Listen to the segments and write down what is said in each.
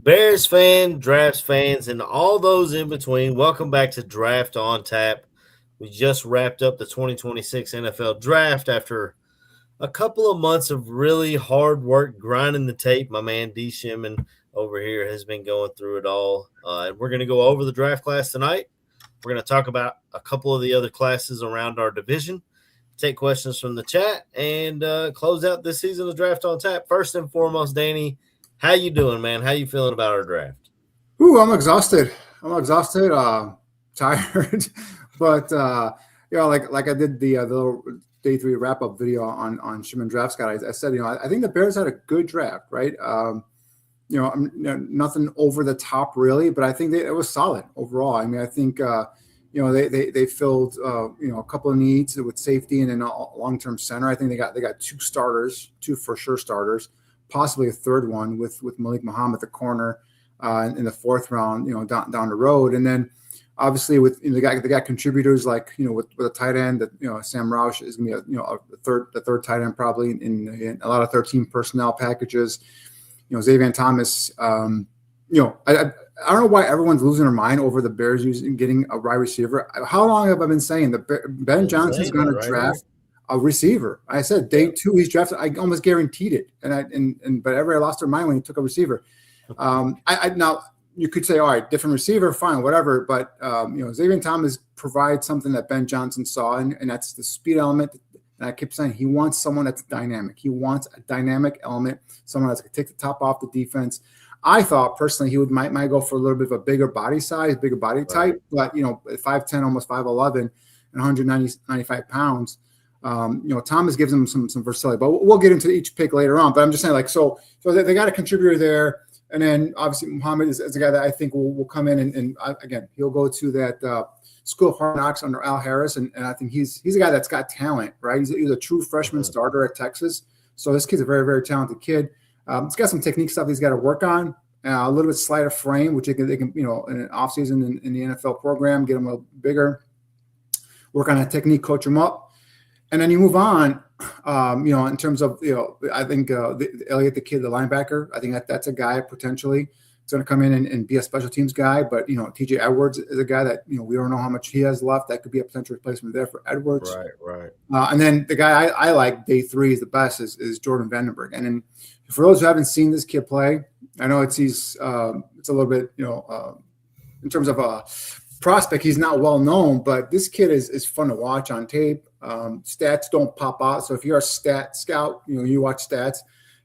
Bears fan, drafts fans, and all those in between, welcome back to Draft on Tap. We just wrapped up the 2026 NFL Draft after a couple of months of really hard work grinding the tape. My man D. Shimon over here has been going through it all. And we're going to go over the draft class tonight. We're going to talk about a couple of the other classes around our division, take questions from the chat, and close out this season of Draft on Tap. First and foremost, Danny, how you doing, man? How you feeling about our draft? Ooh, I'm exhausted. Tired, but like I did the little day 3 wrap up video on Shimon Draft Scott. I said, I think the Bears had a good draft, right? Nothing over the top really, but I think it was solid overall. I mean, I think they filled a couple of needs with safety and then a long-term center. I think they got 2 starters, 2 for sure starters, possibly a third one with Malik Muhammad, the corner, in the 4th round, down the road. And then obviously with they got contributors like with a tight end that Sam Roush is gonna be the third tight end probably in a lot of 13 personnel packages. Xavier Thomas. I don't know why everyone's losing their mind over the Bears getting a wide receiver. How long have I been saying that Ben Johnson's going to draft a receiver? I said day 2 he's drafted. I almost guaranteed it, but everybody lost their mind when he took a receiver. Now you could say, all right, different receiver, fine, whatever. But Xavier Thomas provides something that Ben Johnson saw, and that's the speed element. And I kept saying he wants someone that's dynamic. He wants a dynamic element, someone that's going to take the top off the defense. I thought personally he might go for a little bit of a bigger body size, bigger body type, but 5'10", almost 5'11", and 195 pounds. Thomas gives him some versatility, but we'll get into each pick later on. But I'm just saying, so they got a contributor there, and then obviously Muhammad is a guy that I think will come in and again he'll go to that School of Hard Knocks under Al Harris, and I think he's a guy that's got talent, right? He's a true freshman starter at Texas, so this kid's a very, very talented kid. He's got some technique stuff he's got to work on, a little bit slighter frame, which they can in an offseason in the NFL program, get him a little bigger, work on that technique, coach him up, and then you move on. In terms of I think Elliot, the kid, the linebacker, I think that's a guy potentially. He's going to come in and be a special teams guy, but TJ Edwards is a guy that we don't know how much he has left. That could be a potential replacement there for Edwards. Right. And then the guy I like day 3 is the best is Jordan Vandenberg. And then for those who haven't seen this kid play, I know it's a little bit in terms of a prospect, he's not well known, but this kid is fun to watch on tape. Stats don't pop out, so if you're a stat scout, you watch stats.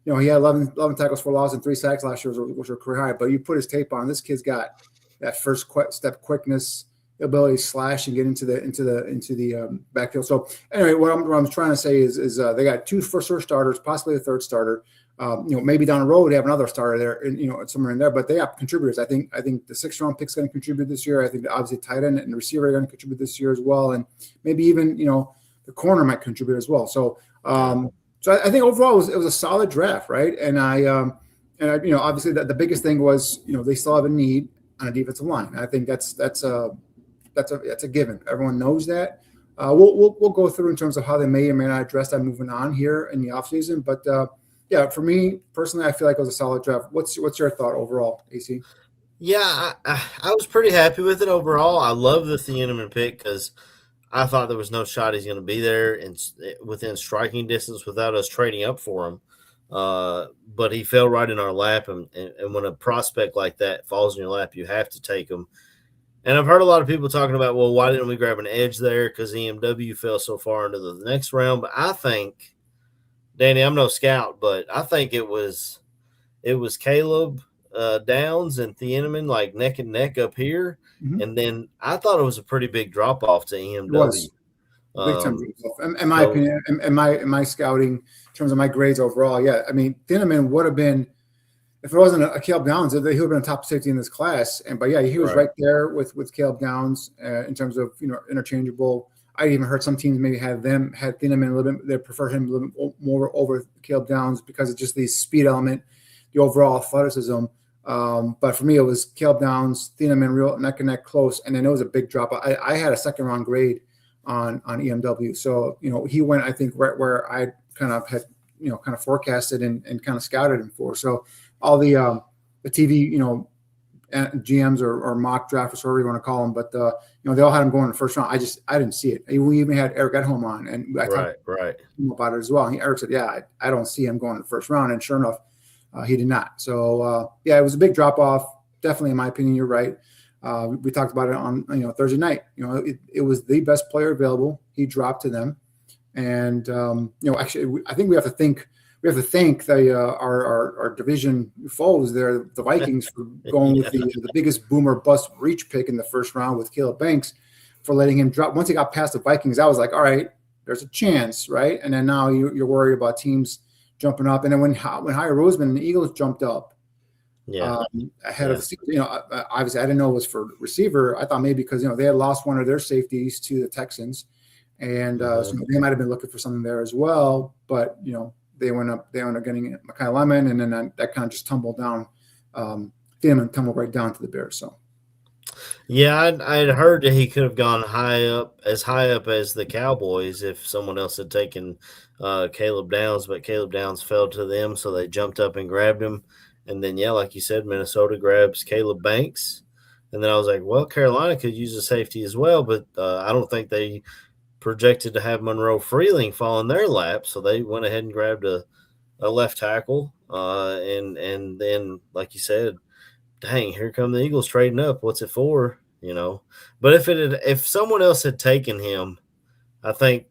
He had 11 tackles for loss and 3 sacks last year, which were career high. But you put his tape on, this kid's got that first step quickness, ability to slash and get into the backfield. So anyway, what I'm trying to say is they got 2 first starters, possibly a third starter. Maybe down the road they have another starter there, and somewhere in there. But they have contributors. I think the 6th round pick's going to contribute this year. I think obviously tight end and the receiver are going to contribute this year as well, and maybe even the corner might contribute as well. So. So I think overall it was a solid draft, right? And I obviously the biggest thing was they still have a need on a defensive line. I think that's a given. Everyone knows that. We'll go through in terms of how they may or may not address that moving on here in the offseason. But for me personally, I feel like it was a solid draft. What's your thought overall, AC? Yeah, I was pretty happy with it overall. I love the Thieneman pick because I thought there was no shot he's going to be there within striking distance without us trading up for him. But he fell right in our lap, and when a prospect like that falls in your lap, you have to take him. And I've heard a lot of people talking about, well, why didn't we grab an edge there because EMW fell so far into the next round? But I think, Danny, I'm no scout, but I think it was Caleb Downs and Thieneman like neck and neck up here. Mm-hmm. And then I thought it was a pretty big drop off to EMW. Big time drop off. In my opinion, in my scouting, in terms of my grades overall, yeah. I mean, Thieneman would have been, if it wasn't a Caleb Downs, he would have been a top safety in this class. But he was right there with Caleb Downs in terms of interchangeable. I even heard some teams maybe had Thieneman a little bit. They prefer him a little bit more over Caleb Downs because of just the speed element, the overall athleticism. But for me, it was Caleb Downs, Thieneman, real neck and neck close, and then it was a big drop. I had a 2nd round grade on EMW, so he went, I think, right where I kind of had kind of forecasted and kind of scouted him for. So all the the TV, GMs or mock drafters, whatever you want to call them, but they all had him going in the first round. I didn't see it. We even had Eric Edholm on, and I talked to him about it as well. And Eric said, "Yeah, I don't see him going in the first round," and sure enough, he did not. So it was a big drop off. Definitely, in my opinion, you're right. We talked about it on Thursday night. It was the best player available. He dropped to them, and actually, I think we have to thank our division foes there, the Vikings, for going with the biggest boomer bust reach pick in the first round with Caleb Banks, for letting him drop. Once he got past the Vikings, I was like, all right, there's a chance, right? And then now you're worried about teams jumping up. And then when Hire Roseman and the Eagles jumped up ahead of the season, obviously I didn't know it was for receiver. I thought maybe because they had lost one of their safeties to the Texans, and so they might have been looking for something there as well. But they went up getting Mekhi Lemon, and then that kind of just tumbled down. Tumbled right down to the Bears. So, yeah, I'd heard that he could have gone high up as the Cowboys if someone else had taken Caleb Downs, but Caleb Downs fell to them, so they jumped up and grabbed him. And then, like you said, Minnesota grabs Caleb Banks, and then I was like, well, Carolina could use a safety as well, but I don't think they projected to have Monroe Freeling fall in their lap, so they went ahead and grabbed a left tackle, and then, like you said, dang, here come the Eagles trading up. What's it for? But if someone else had taken him, do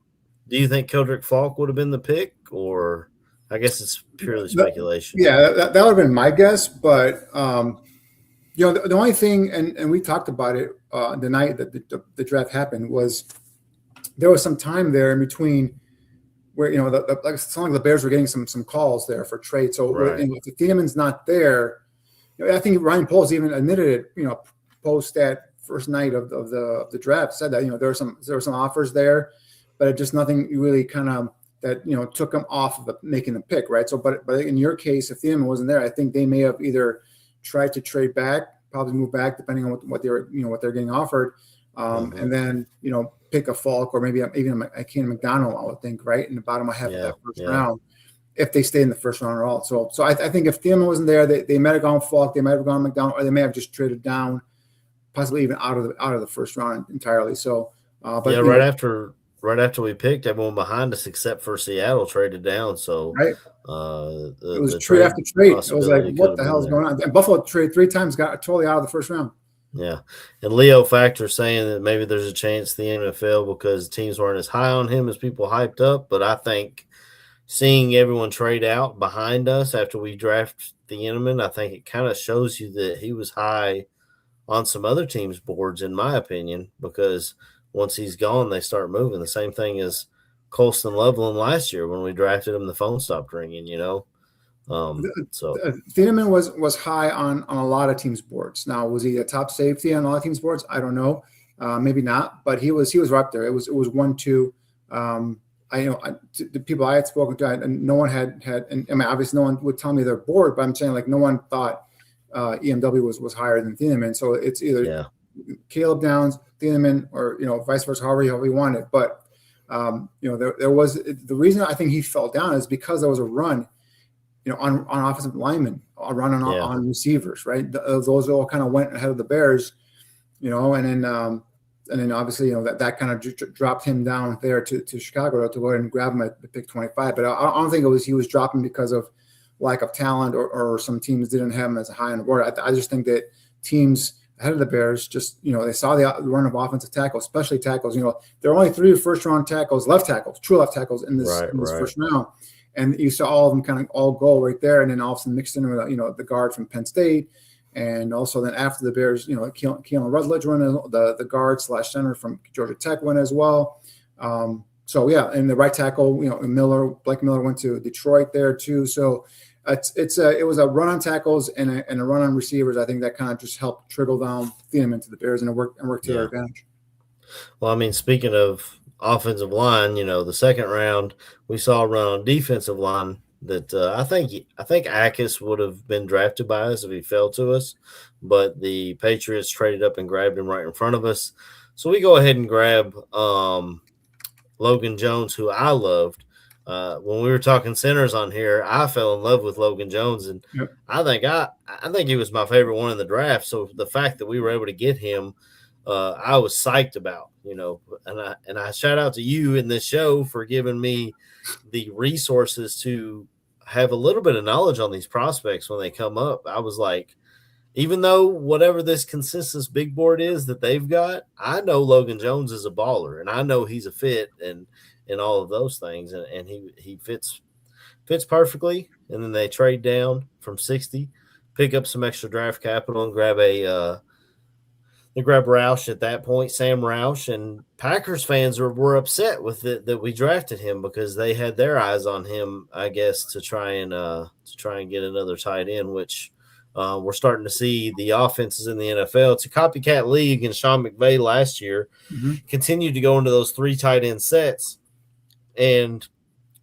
you think Keldrick Falk would have been the pick, or I guess it's purely speculation? That would have been my guess, but the only thing, and we talked about it the night that the draft happened, was there was some time there in between where it's not like the Bears were getting some calls there for trade. So if the Thieleman's not there, I think Ryan Poles even admitted it. Post that first night of the draft said that there were some offers there, but it just nothing really kind of that took them off of making the pick, right? So, but in your case, if Thieleman wasn't there, I think they may have either tried to trade back, probably move back depending on what they're what they're getting offered, and then pick a Falk or maybe even a Keenan McDonald, I would think, right in the bottom half of that first round, if they stay in the first round at all. So I think if Thieleman wasn't there, they might have gone Falk, they might have gone McDonald, or they may have just traded down, possibly even out of the first round entirely. So, but right after we picked, everyone behind us except for Seattle traded down. So it was trade after trade. It was like, what the hell is going on? And Buffalo traded 3 times, got totally out of the first round. Yeah, and Leo Factor saying that maybe there's a chance the NFL because teams weren't as high on him as people hyped up. But I think seeing everyone trade out behind us after we draft the Thieleman, I think it kind of shows you that he was high on some other teams' boards, in my opinion, because once he's gone, they start moving. The same thing as Colston Loveland last year when we drafted him, the phone stopped ringing, So Thieleman was high on a lot of teams' boards. Now, was he a top safety on a lot of teams' boards? I don't know, maybe not, but he was right up there. It was 1-2. The people I had spoken to, and no one had, and I mean, obviously, no one would tell me their board, but I'm saying like no one thought EMW was higher than Thieleman. So it's either Caleb Downs, Thieleman, or vice versa, however you want it. But there was the reason I think he fell down is because there was a run. On offensive linemen, a run on receivers, right? Those all kind of went ahead of the Bears, and then obviously that kind of dropped him down there to Chicago to go ahead and grab him at pick 25. But I don't think he was dropping because of lack of talent or some teams didn't have him as high on the board. I just think that teams ahead of the Bears just they saw the run of offensive tackles, especially tackles. There are only 3 first-round tackles, true left tackles in this first round. And you saw all of them kind of all go right there, and then all of a sudden mixed in with the guard from Penn State, and also then after the Bears, Keelan Rutledge went, the guard / center from Georgia Tech went as well. And the right tackle, Blake Miller went to Detroit there too. So it was a run on tackles and a run on receivers. I think that kind of just helped trickle down Thieleman to the Bears, and it worked to their advantage. Well, I mean, speaking of offensive line, the second round we saw a run on defensive line that I think Akis would have been drafted by us if he fell to us, but the Patriots traded up and grabbed him right in front of us. So we go ahead and grab Logan Jones, who I loved. when we were talking centers on here, I fell in love with Logan Jones, and Yep. I think he was my favorite one in the draft. So the fact that we were able to get him, I was psyched about, and I shout out to you in this show for giving me the resources to have a little bit of knowledge on these prospects when they come up. I was like, even though whatever this consensus big board is that they've got, I know Logan Jones is a baller, and I know he's a fit and all of those things, and he fits perfectly. And then they trade down from 60, pick up some extra draft capital, and grab they grab Roush at that point, Sam Roush, and Packers fans were upset with it that we drafted him because they had their eyes on him, I guess, to try and get another tight end, which we're starting to see the offenses in the NFL. It's a copycat league, and Sean McVay last year continued to go into those 3 tight end sets, and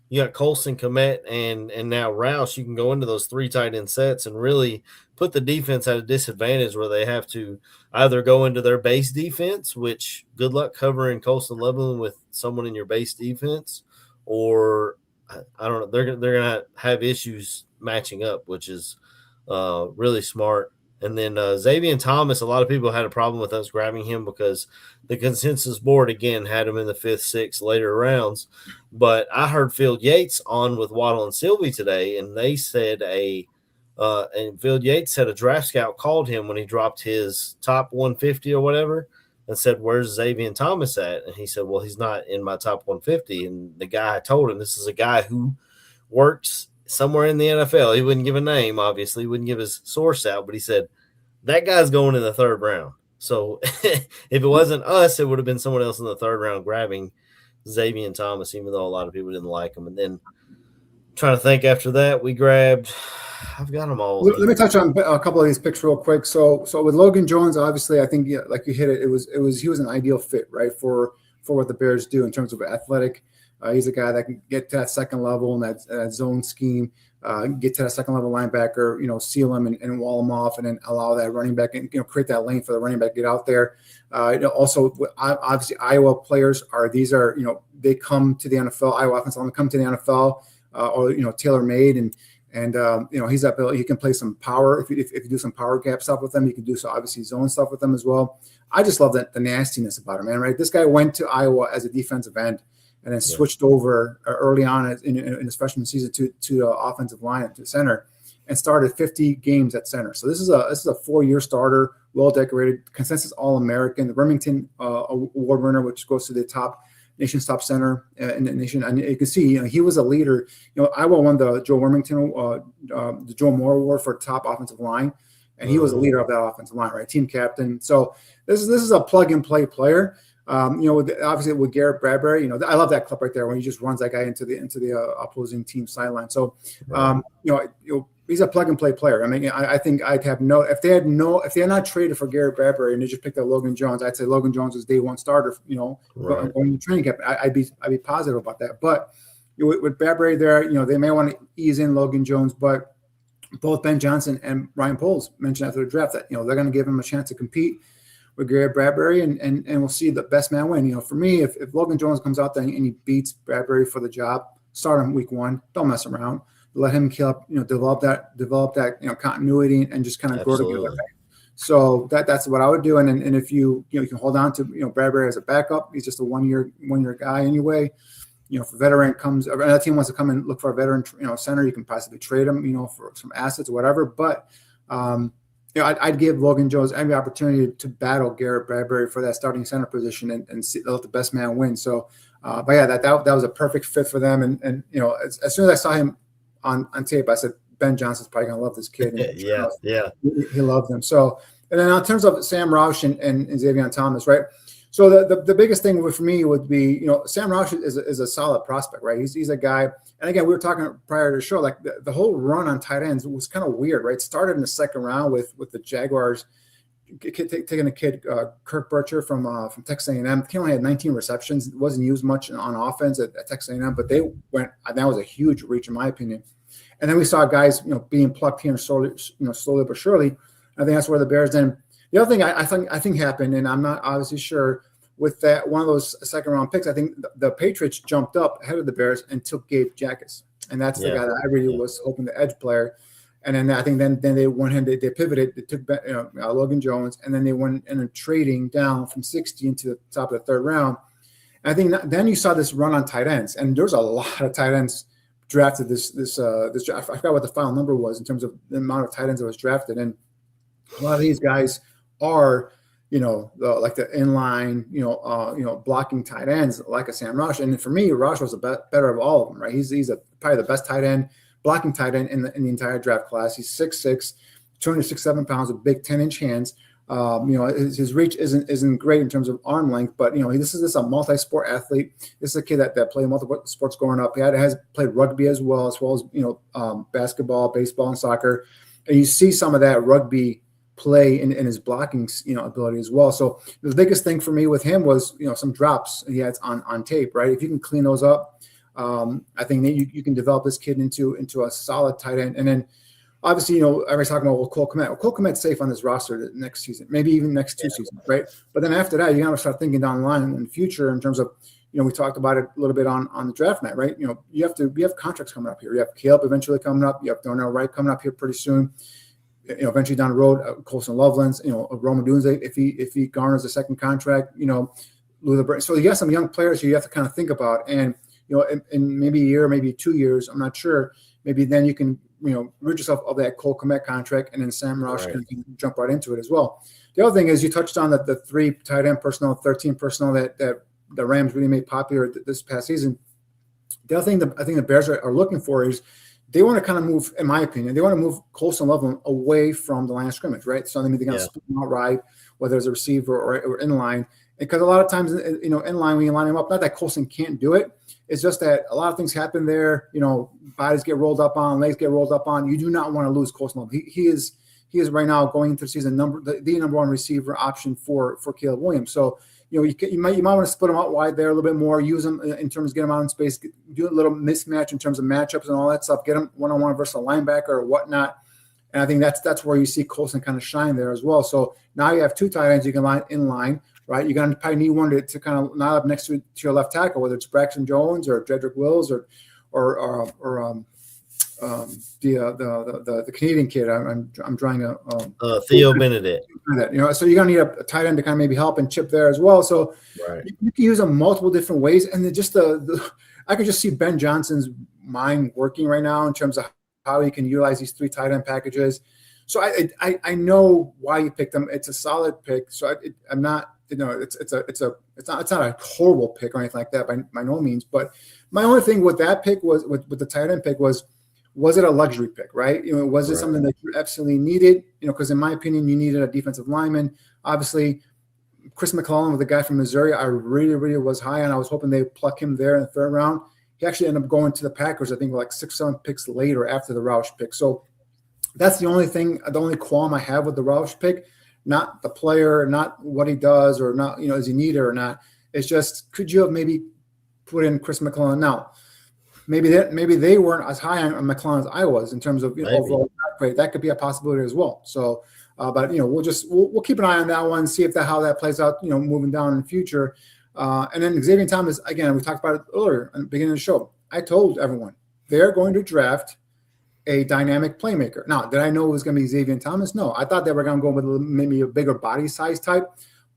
you got Colson, Komet, and now Roush. You can go into those 3 tight end sets and really put the defense at a disadvantage where they have to either go into their base defense, which good luck covering Colson Leveland with someone in your base defense, or I don't know, they're gonna have issues matching up, which is really smart. And then Xavier Thomas, a lot of people had a problem with us grabbing him because the consensus board, again, had him in the 5th, 6th, later rounds. But I heard Field Yates on with Waddle and Sylvie today, and they said and Field Yates said a draft scout called him when he dropped his top 150 or whatever and said, "Where's Xavier Thomas at?" And he said, "Well, he's not in my top 150." And the guy told him, this is a guy who works somewhere in the NFL. He wouldn't give a name, obviously. He wouldn't give his source out, but he said, that guy's going in the 3rd round. So if it wasn't us, it would have been someone else in the 3rd round grabbing Xavier Thomas, even though a lot of people didn't like him. And then trying to think after that, we grabbed – I've got them all. Let me touch on a couple of these picks real quick. So with Logan Jones, obviously, I think like you hit it. He was an ideal fit, right, for what the Bears do in terms of athletic. He's a guy that can get to that second level in that zone scheme, get to that second level linebacker, seal him and wall him off, and then allow that running back and create that lane for the running back to get out there. Also, obviously, Iowa players they come to the NFL. Iowa offensive linemen come to the NFL, or tailor made and he's up. He can play some power if you do some power gap stuff with them. You can do so obviously zone stuff with them as well. I just love the nastiness about him, man. Right, this guy went to Iowa as a defensive end and then switched over early on in his freshman season to offensive line to center, and started 50 games at center. So this is a 4-year starter, well decorated, consensus All-American, the Remington Award winner, which goes to the nation's top center in the nation. And you can see, he was a leader. Iowa won the Joe Wormington, the Joe Moore Award for top offensive line, and he was a leader of that offensive line, right? Team captain. So this is a plug and play player. Obviously with Garrett Bradbury, I love that clip right there when he just runs that guy into the opposing team sideline. So, he's a plug and play player. I mean, I think I'd have if they had not traded for Garrett Bradbury and they just picked up Logan Jones, I'd say Logan Jones was day one starter. Going to training camp, I'd be positive about that. But with Bradbury there, they may want to ease in Logan Jones, but both Ben Johnson and Ryan Poles mentioned after the draft that they're going to give him a chance to compete with Garrett Bradbury, and we'll see the best man win. For me, if Logan Jones comes out there and he beats Bradbury for the job, start him week 1. Don't mess around. Let him develop that continuity and just kind of grow together. So that's what I would do. And if you can hold on to Bradbury as a backup, he's just a one year guy anyway. If a veteran comes, another team wants to come and look for a veteran center, you can possibly trade him for some assets or whatever. But I'd give Logan Jones every opportunity to battle Garrett Bradbury for that starting center position and let the best man win. So, but yeah, that was a perfect fit for them. And as soon as I saw him on tape, I said, Ben Johnson's probably going to love this kid. And he loved him. So, and then in terms of Sam Roush and Xavier Thomas, right? So the biggest thing for me would be, Sam Roush is a solid prospect, right? He's a guy, and again, we were talking prior to the show, like the whole run on tight ends was kind of weird, right? It started in the second round with the Jaguars taking a kid, Kirk Bircher from Texas A&M. He only had 19 receptions, wasn't used much on offense at Texas A&M, but they went. That was a huge reach in my opinion. And then we saw guys, being plucked here slowly but surely. I think that's where the Bears then. The other thing I think happened, and I'm not obviously sure, with that one of those second round picks, I think the Patriots jumped up ahead of the Bears and took Gabe Jackas, and that's the guy that I really was hoping the edge player. And then I think then they went ahead, they pivoted, they took Logan Jones, and then they went and trading down from 60 into the top of the third round. And I think then you saw this run on tight ends, and there's a lot of tight ends drafted this draft. I forgot what the final number was in terms of the amount of tight ends that was drafted, and a lot of these guys are, like the inline, blocking tight ends like a Sam Rush. And for me, Rush was the better of all of them, right? He's probably the best tight end, blocking tight end in the entire draft class. He's 6'6", 267 pounds with big 10-inch hands. His reach isn't great in terms of arm length, but this is a multi-sport athlete. This is a kid that played multiple sports growing up. He has played rugby as well as basketball, baseball, and soccer. And you see some of that rugby play in his blocking ability as well. So the biggest thing for me with him was some drops he had on tape, right? If you can clean those up, I think that you can develop this kid into a solid tight end. And then obviously, everybody's talking about Cole Kmet. Well, Cole Kmet's safe on this roster next season, maybe even next two seasons, right? But then after that, you got to start thinking down the line in the future in terms of, we talked about it a little bit on the draft night, right? You have contracts coming up here. You have Caleb eventually coming up. You have Darnell Wright coming up here pretty soon. Eventually down the road, Colson Loveland's, Roma Dunze, if he garners a second contract, so you got some young players who you have to kind of think about, and in maybe a year, maybe 2 years, I'm not sure. Maybe then you can rid yourself of that Cole Kmet contract, and then Sam Rush can jump right into it as well. The other thing is you touched on the 3 tight end personnel, 13 personnel that the Rams really made popular this past season. The other thing that I think the Bears are looking for is they want to kind of move, in my opinion, they want to move Colson Loveland away from the line of scrimmage, right? So they're going to split him out right, whether it's a receiver or in line. Because a lot of times, in line, when you line him up, not that Colson can't do it. It's just that a lot of things happen there. Bodies get rolled up on, legs get rolled up on. You do not want to lose Colson Loveland. He is right now going into the season the number one receiver option for Caleb Williams. So, you might want to split them out wide there a little bit more, use them in terms of get them out in space, do a little mismatch in terms of matchups and all that stuff, get them one-on-one versus a linebacker or whatnot. And I think that's where you see Colson kind of shine there as well. So now you have 2 tight ends you can line in line, right? You're going to probably need one to kind of line up next to your left tackle, whether it's Braxton Jones or Jedrick Wills or the Canadian kid. I'm drawing a Theo Benedict. So you're gonna need a tight end to kind of maybe help and chip there as well. So you can use them multiple different ways, and then just I could just see Ben Johnson's mind working right now in terms of how he can utilize these 3 tight end packages. So I know why you picked them. It's a solid pick. So I'm not. It's not a horrible pick or anything like that by no means. But my only thing with that pick was with the tight end pick was it a luxury pick, right? Was it something that you absolutely needed? Because in my opinion, you needed a defensive lineman. Obviously, Chris McClellan, with the guy from Missouri, I really, really was high on. I was hoping they'd pluck him there in the 3rd round. He actually ended up going to the Packers, I think, like 6-7 picks later after the Roush pick. So that's the only qualm I have with the Roush pick. Not the player, not what he does, or not, is he needed or not. It's just, could you have maybe put in Chris McClellan now? Maybe they weren't as high on McClellan as I was in terms of overall grade. That could be a possibility as well. So, but we'll keep an eye on that one, see how that plays out. Moving down in the future, and then Xavier Thomas again. We talked about it earlier at the beginning of the show. I told everyone they're going to draft a dynamic playmaker. Now, did I know it was going to be Xavier Thomas? No, I thought they were going to go with maybe a bigger body size type.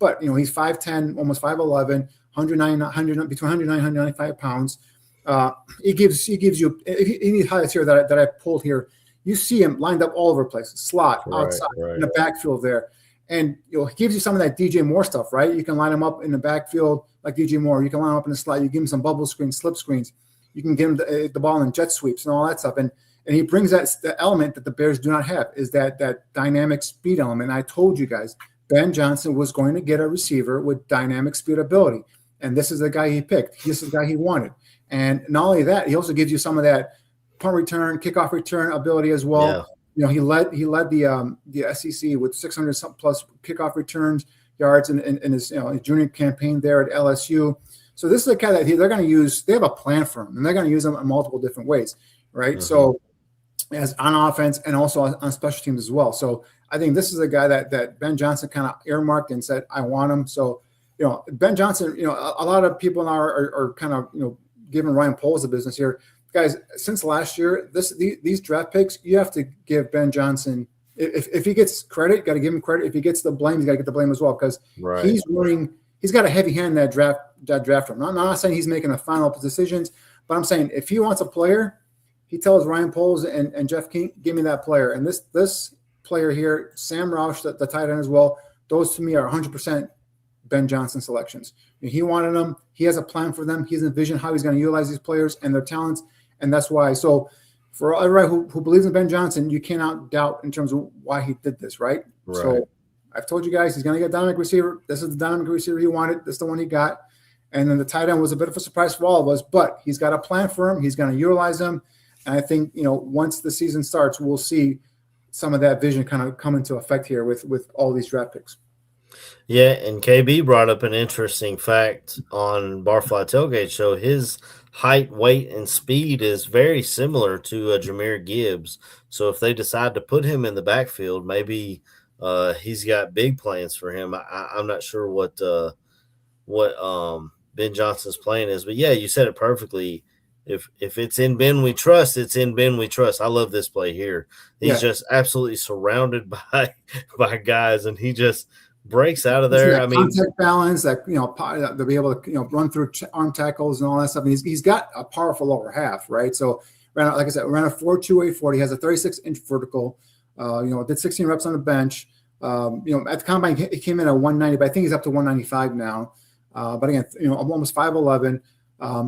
But he's 5'10", almost 5'11", 109, between 109 and 195 pounds. He gives you any highlights here that I pulled here. You see him lined up all over the place, slot, outside, in the backfield there, and he gives you some of that DJ Moore stuff, right? You can line him up in the backfield like DJ Moore. You can line him up in the slot. You give him some bubble screens, slip screens. You can give him the ball in jet sweeps and all that stuff. And he brings the element that the Bears do not have, is that dynamic speed element. And I told you guys, Ben Johnson was going to get a receiver with dynamic speed ability, and this is the guy he picked. This is the guy he wanted. And not only that, he also gives you some of that punt return, kickoff return ability as well. Yeah. He led the SEC with 600 plus kickoff returns yards in his junior campaign there at LSU. So this is the guy that they're going to use. They have a plan for him, and they're going to use him in multiple different ways, right? Mm-hmm. So as on offense and also on special teams as well. So I think this is a guy that Ben Johnson kind of earmarked and said, I want him. So Ben Johnson, a lot of people now are kind of, giving Ryan Poles the business here. Guys, since last year, these draft picks, you have to give Ben Johnson, if he gets credit, you got to give him credit. If he gets the blame, you got to get the blame as well, because he's got a heavy hand in that draft room. I'm not saying he's making the final decisions, but I'm saying if he wants a player, he tells Ryan Poles and Jeff King, give me that player. And this player here, Sam Roush, the tight end as well, those to me are 100% Ben Johnson selections. He wanted them. He has a plan for them. He's envisioned how he's going to utilize these players and their talents, and that's why. So for everybody who believes in Ben Johnson, you cannot doubt in terms of why he did this, right? So I've told you guys he's going to get a dynamic receiver. This is the dynamic receiver he wanted. This is the one he got. And then the tight end was a bit of a surprise for all of us, but he's got a plan for him. He's going to utilize him. And I think, once the season starts, we'll see some of that vision kind of come into effect here with all these draft picks. Yeah, and KB brought up an interesting fact on Barfly Tailgate Show. His height, weight, and speed is very similar to Jahmyr Gibbs. So if they decide to put him in the backfield, maybe he's got big plans for him. I'm not sure what Ben Johnson's plan is, but yeah, you said it perfectly. If it's in Ben we trust, it's in Ben we trust. I love this play here. He's just absolutely surrounded by guys, and he just breaks out of there. Contact balance, that to be able to run through arm tackles and all that stuff. And he's got a powerful lower half, right? So like I said, ran a 4.28 40. He has a 36-inch vertical. Did 16 reps on the bench. At the combine he came in at 190, but I think he's up to 195 now. But again, almost 5'11".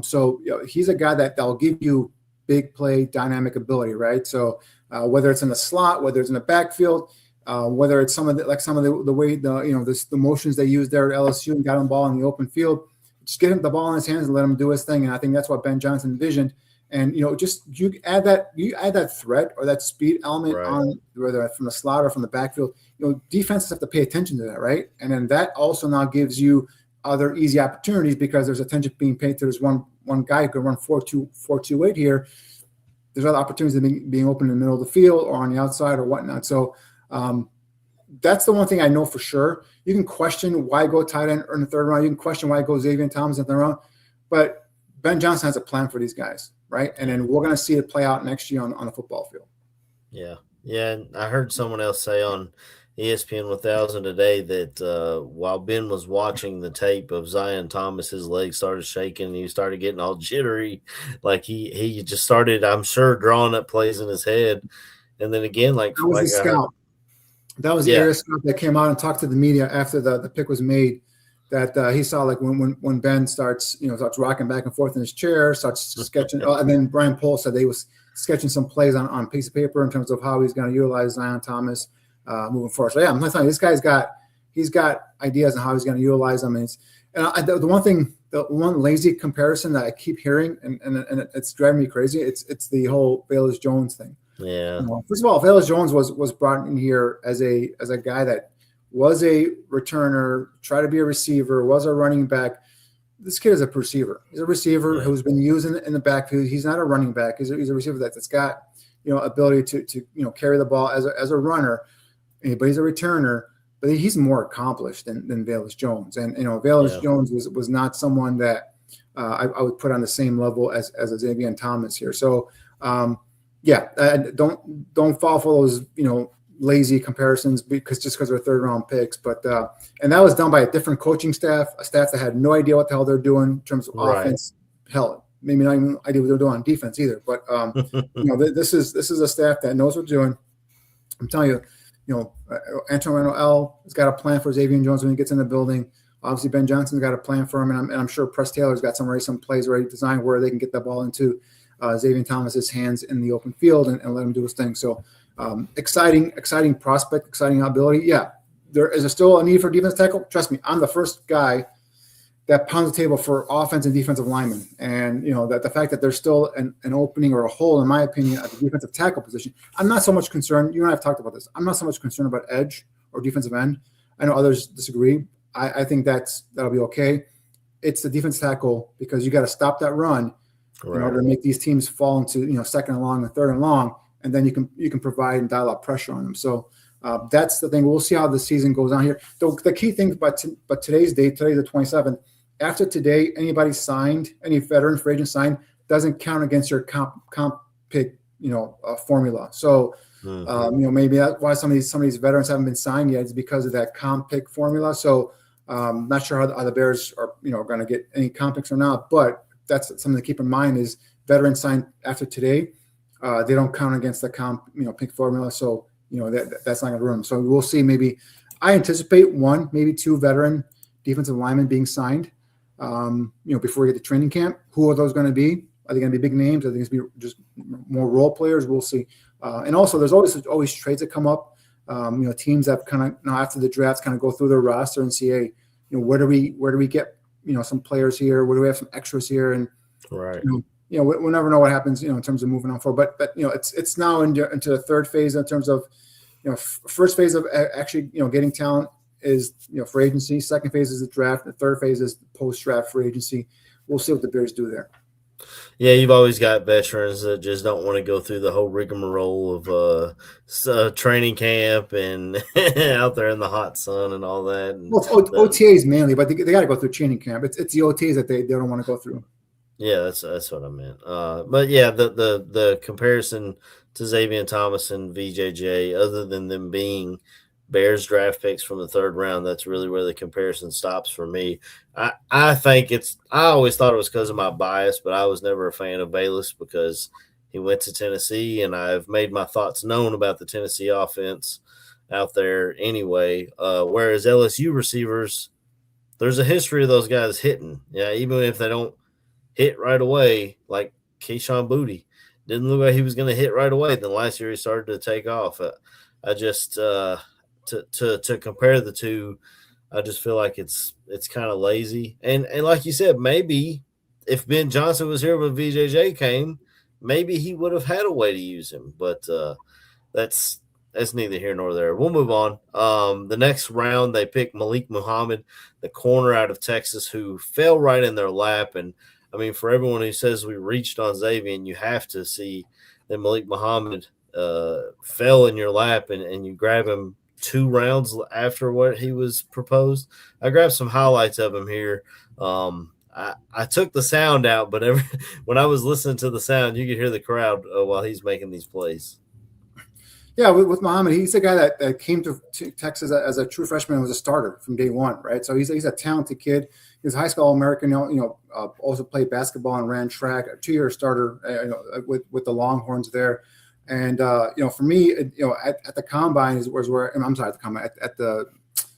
So he's a guy that'll give you big play, dynamic ability, right? So whether it's in the slot, whether it's in the backfield, whether it's some of the way the motions they use there at LSU and got him ball in the open field, just get him the ball in his hands and let him do his thing. And I think that's what Ben Johnson envisioned. And you add that threat or that speed element on, whether from the slot or from the backfield. Defenses have to pay attention to that, right? And then that also now gives you other easy opportunities because there's attention being paid to this one guy who could run 4.28 here. There's other opportunities being open in the middle of the field or on the outside or whatnot. So that's the one thing I know for sure. You can question why go tight end in the third round. You can question why go Xavier Thomas in the third round. But Ben Johnson has a plan for these guys, right? And then we're going to see it play out next year on the football field. Yeah. Yeah, and I heard someone else say on ESPN 1000 today that while Ben was watching the tape of Zion Thomas, his legs started shaking and he started getting all jittery. Like he just started, I'm sure, drawing up plays in his head. And then again, that was the scout. That was the area scout that came out and talked to the media after the pick was made. That he saw when Ben starts rocking back and forth in his chair, starts sketching. And then Brian Pohl said they was sketching some plays on a piece of paper in terms of how he's going to utilize Zion Thomas moving forward. So yeah, I'm not telling you, this guy's got ideas on how he's going to utilize them. And the one lazy comparison that I keep hearing, and it's driving me crazy. It's the whole Velus Jones thing. Yeah. First of all, Velus Jones was brought in here as a guy that was a returner, tried to be a receiver, was a running back. This kid is a receiver. He's a receiver who's been used in the backfield. He's not a running back. He's a receiver that's got ability to carry the ball as a runner. But he's a returner. But he's more accomplished than Velus Jones. And Velus Jones was not someone that I would put on the same level as a Xavier Thomas here. So don't fall for those lazy comparisons because they're third round picks. But and that was done by a different coaching staff, a staff that had no idea what the hell they're doing in terms of offense. Hell, maybe not even idea what they're doing on defense either. But this is a staff that knows what they're doing. I'm telling you, Antonio L has got a plan for Xavier Jones when he gets in the building. Obviously, Ben Johnson's got a plan for him, and I'm sure Press Taylor's got some plays already designed where they can get the ball into Xavier Thomas's hands in the open field and let him do his thing. So exciting prospect, exciting ability. Yeah, there is still a need for defense tackle. Trust me, I'm the first guy that pounds the table for offense and defensive linemen. And, that the fact that there's still an opening or a hole, in my opinion, at the defensive tackle position, I'm not so much concerned. You and I have talked about this. I'm not so much concerned about edge or defensive end. I know others disagree. I think that'll be okay. It's the defense tackle because you got to stop that run in order to make these teams fall into, second and long and third and long. And then you can provide and dial up pressure on them. So That's the thing. We'll see how the season goes on here. The key thing, but today's date, today the 27th. After today, anybody signed, any veteran free agent signed, doesn't count against your comp pick, formula. So, maybe that's why some of these veterans haven't been signed yet is because of that comp pick formula. So, not sure how the Bears are, going to get any comp picks or not. But that's something to keep in mind is veterans signed after today, they don't count against the comp, pick formula. So, that's not going to ruin them. So we'll see. Maybe I anticipate one, maybe two veteran defensive linemen being signed. Before we get to training camp. Who are those going to be? Are they going to be big names? Are they going to be just more role players? We'll see. And also, there's always trades that come up. Teams that kind of after the drafts kind of go through their roster and see, hey, where do we get some players here? Where do we have some extras here? And right. We'll never know what happens in terms of moving on forward. But it's now into the third phase in terms of first phase of actually getting talent is free agency. Second phase is the draft. The third phase is post-draft free agency. We'll see what the Bears do there. Yeah, you've always got veterans that just don't want to go through the whole rigmarole of training camp and out there in the hot sun and all that. And well, it's OTAs mainly, but they got to go through training camp. It's the OTAs that they don't want to go through. Yeah, that's what I meant. But yeah, the comparison to Xavier Thomas and VJJ, other than them being Bears draft picks from the third round, that's really where the comparison stops for me. I think I always thought it was because of my bias, but I was never a fan of Bayless because he went to Tennessee, and I've made my thoughts known about the Tennessee offense out there anyway. Whereas LSU receivers, there's a history of those guys hitting. Yeah, even if they don't hit right away, like Keyshaun Booty. Didn't look like he was going to hit right away. Then last year he started to take off. I just to compare the two, I just feel like it's kind of lazy. And like you said, maybe if Ben Johnson was here when VJJ came, maybe he would have had a way to use him. But that's neither here nor there. We'll move on. The next round they picked Malik Muhammad, the corner out of Texas, who fell right in their lap. And I mean, for everyone who says we reached on Xavier, and you have to see that Malik Muhammad fell in your lap and you grab him 2 rounds after what he was proposed. I grabbed some highlights of him here. I took the sound out, but when I was listening to the sound, you could hear the crowd while he's making these plays. Yeah, with Muhammad, he's a guy that came to Texas as a true freshman and was a starter from day one, right? So he's a talented kid. He's a high school All-American, also played basketball and ran track, a 2-year starter with the Longhorns there. And, for me, at the Combine was where – I'm sorry, at the Combine, at the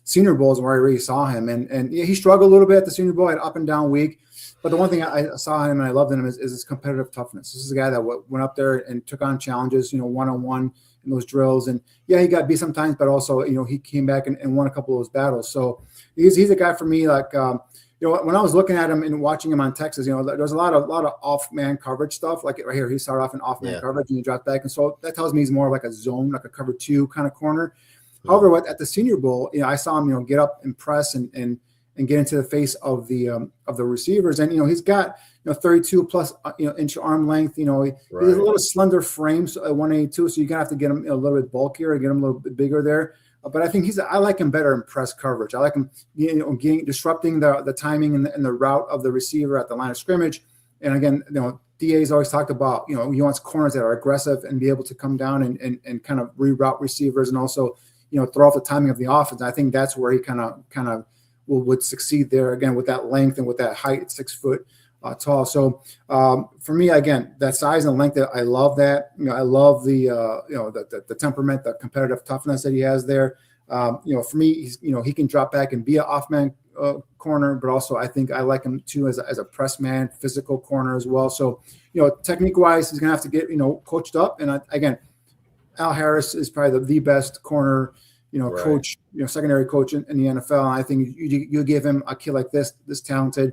Senior Bowl is where I really saw him. And he struggled a little bit at the Senior Bowl, had up and down week. But the one thing I saw him and I loved in him is his competitive toughness. This is a guy that went up there and took on challenges, one-on-one in those drills. And, yeah, he got beat sometimes, but also, he came back and won a couple of those battles. So he's a guy for me like when I was looking at him and watching him on Texas, there's a lot of off-man coverage stuff. Like right here, he started off in off-man coverage and he dropped back. And so that tells me he's more like a zone, like a cover 2 kind of corner. Mm-hmm. However, at the Senior Bowl, I saw him, get up and press and get into the face of the receivers. And, he's got, 32 plus, inch arm length. He's a little slender frame, so 182. So you're going to have to get him a little bit bulkier, get him a little bit bigger there. But I think I like him better in press coverage. I like him, disrupting the timing and the route of the receiver at the line of scrimmage. And again, DA's always talked about, he wants corners that are aggressive and be able to come down and kind of reroute receivers and also, throw off the timing of the offense. I think that's where he kind of would succeed there again with that length and with that height, 6 foot tall. So for me, again, that size and length, I love that. I love the temperament, the competitive toughness that he has there. For me, he's, he can drop back and be an off-man corner, but also I think I like him too as a press man, physical corner as well. So, technique-wise, he's going to have to get, coached up. And again, Al Harris is probably the best corner, coach, secondary coach in the NFL. And I think you give him a kid like this talented.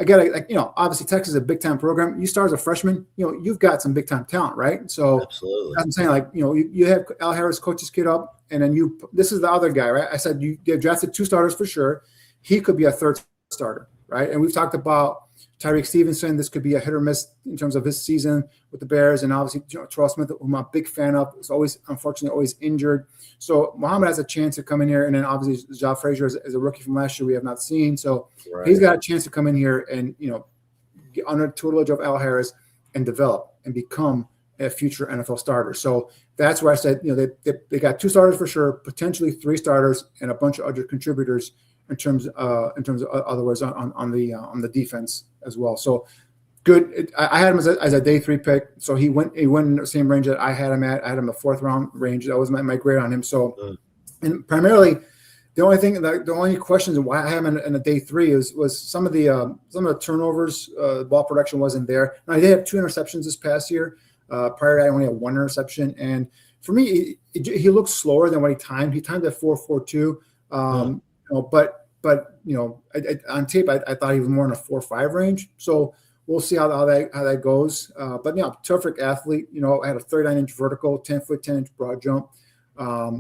Again, obviously Texas is a big time program. You start as a freshman, you've got some big time talent, right? So absolutely, I'm saying you have Al Harris coach his kid up, and then this is the other guy, right? I said you drafted 2 starters for sure. He could be a 3rd starter, right? And we've talked about Tyreek Stevenson, this could be a hit or miss in terms of his season with the Bears. And obviously, Terrell Smith, who I'm a big fan of, is always, unfortunately, always injured. So Muhammad has a chance to come in here. And then obviously, Ja Frazier is a rookie from last year we have not seen. So he's got a chance to come in here and, get under the tutelage of Al Harris and develop and become a future NFL starter. So that's where I said, they got 2 starters for sure, potentially 3 starters, and a bunch of other contributors in terms of other words on the defense as well. So good. I had him as a day 3 pick. So he went in the same range that I had him at. I had him a 4th round range. That was my grade on him. So, and primarily the only questions why I have him in a day 3 was some of the turnovers. Ball production wasn't there. Now he did have 2 interceptions this past year. Prior to that, I only had 1 interception. And for me, he looked slower than what he timed. He timed at 4.42. But on tape, I thought he was more in a 4.5 range. So we'll see how that goes. But terrific athlete. Had a 39-inch vertical, 10-foot, 10-inch broad jump. I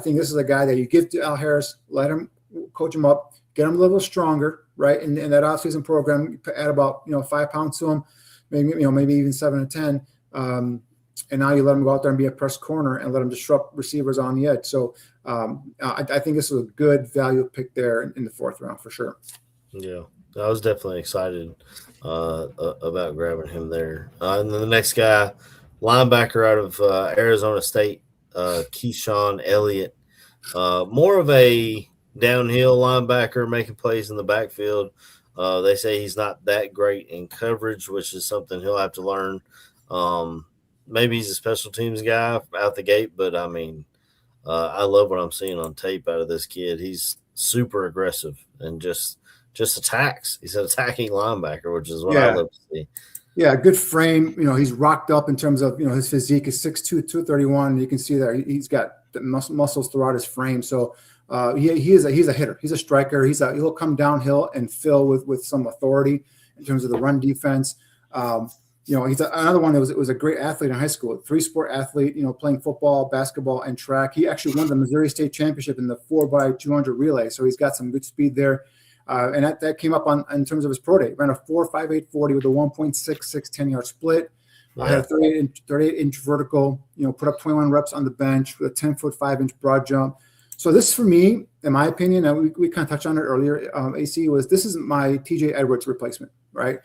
think this is a guy that you give to Al Harris, let him coach him up, get him a little stronger, right? In that offseason program, add about 5 pounds to him, maybe even 7 or 10. And now you let him go out there and be a press corner and let him disrupt receivers on the edge. So I think this is a good value pick there in the 4th round for sure. Yeah, I was definitely excited about grabbing him there. And then the next guy, linebacker out of Arizona State, Keyshaun Elliot, more of a downhill linebacker making plays in the backfield. They say he's not that great in coverage, which is something he'll have to learn. Maybe he's a special teams guy out the gate, but I mean, I love what I'm seeing on tape out of this kid. He's super aggressive and just attacks. He's an attacking linebacker, which is what I love to see. Yeah, good frame. He's rocked up in terms of his physique is 6'2", 231. You can see that he's got the muscles throughout his frame. So he's a hitter. He's a striker. He'll come downhill and fill with some authority in terms of the run defense. He's another one that was a great athlete in high school, 3-sport athlete, playing football, basketball, and track. He actually won the Missouri State Championship in the 4x200 relay, so he's got some good speed there. And that came up in terms of his pro day. Ran a 4.58 40 with a 1.66 10-yard split. I had a 38-inch vertical, put up 21 reps on the bench with a 10-foot, 5-inch broad jump. So this, for me, in my opinion, and we kind of touched on it earlier, AC, this is my TJ Edwards replacement, right?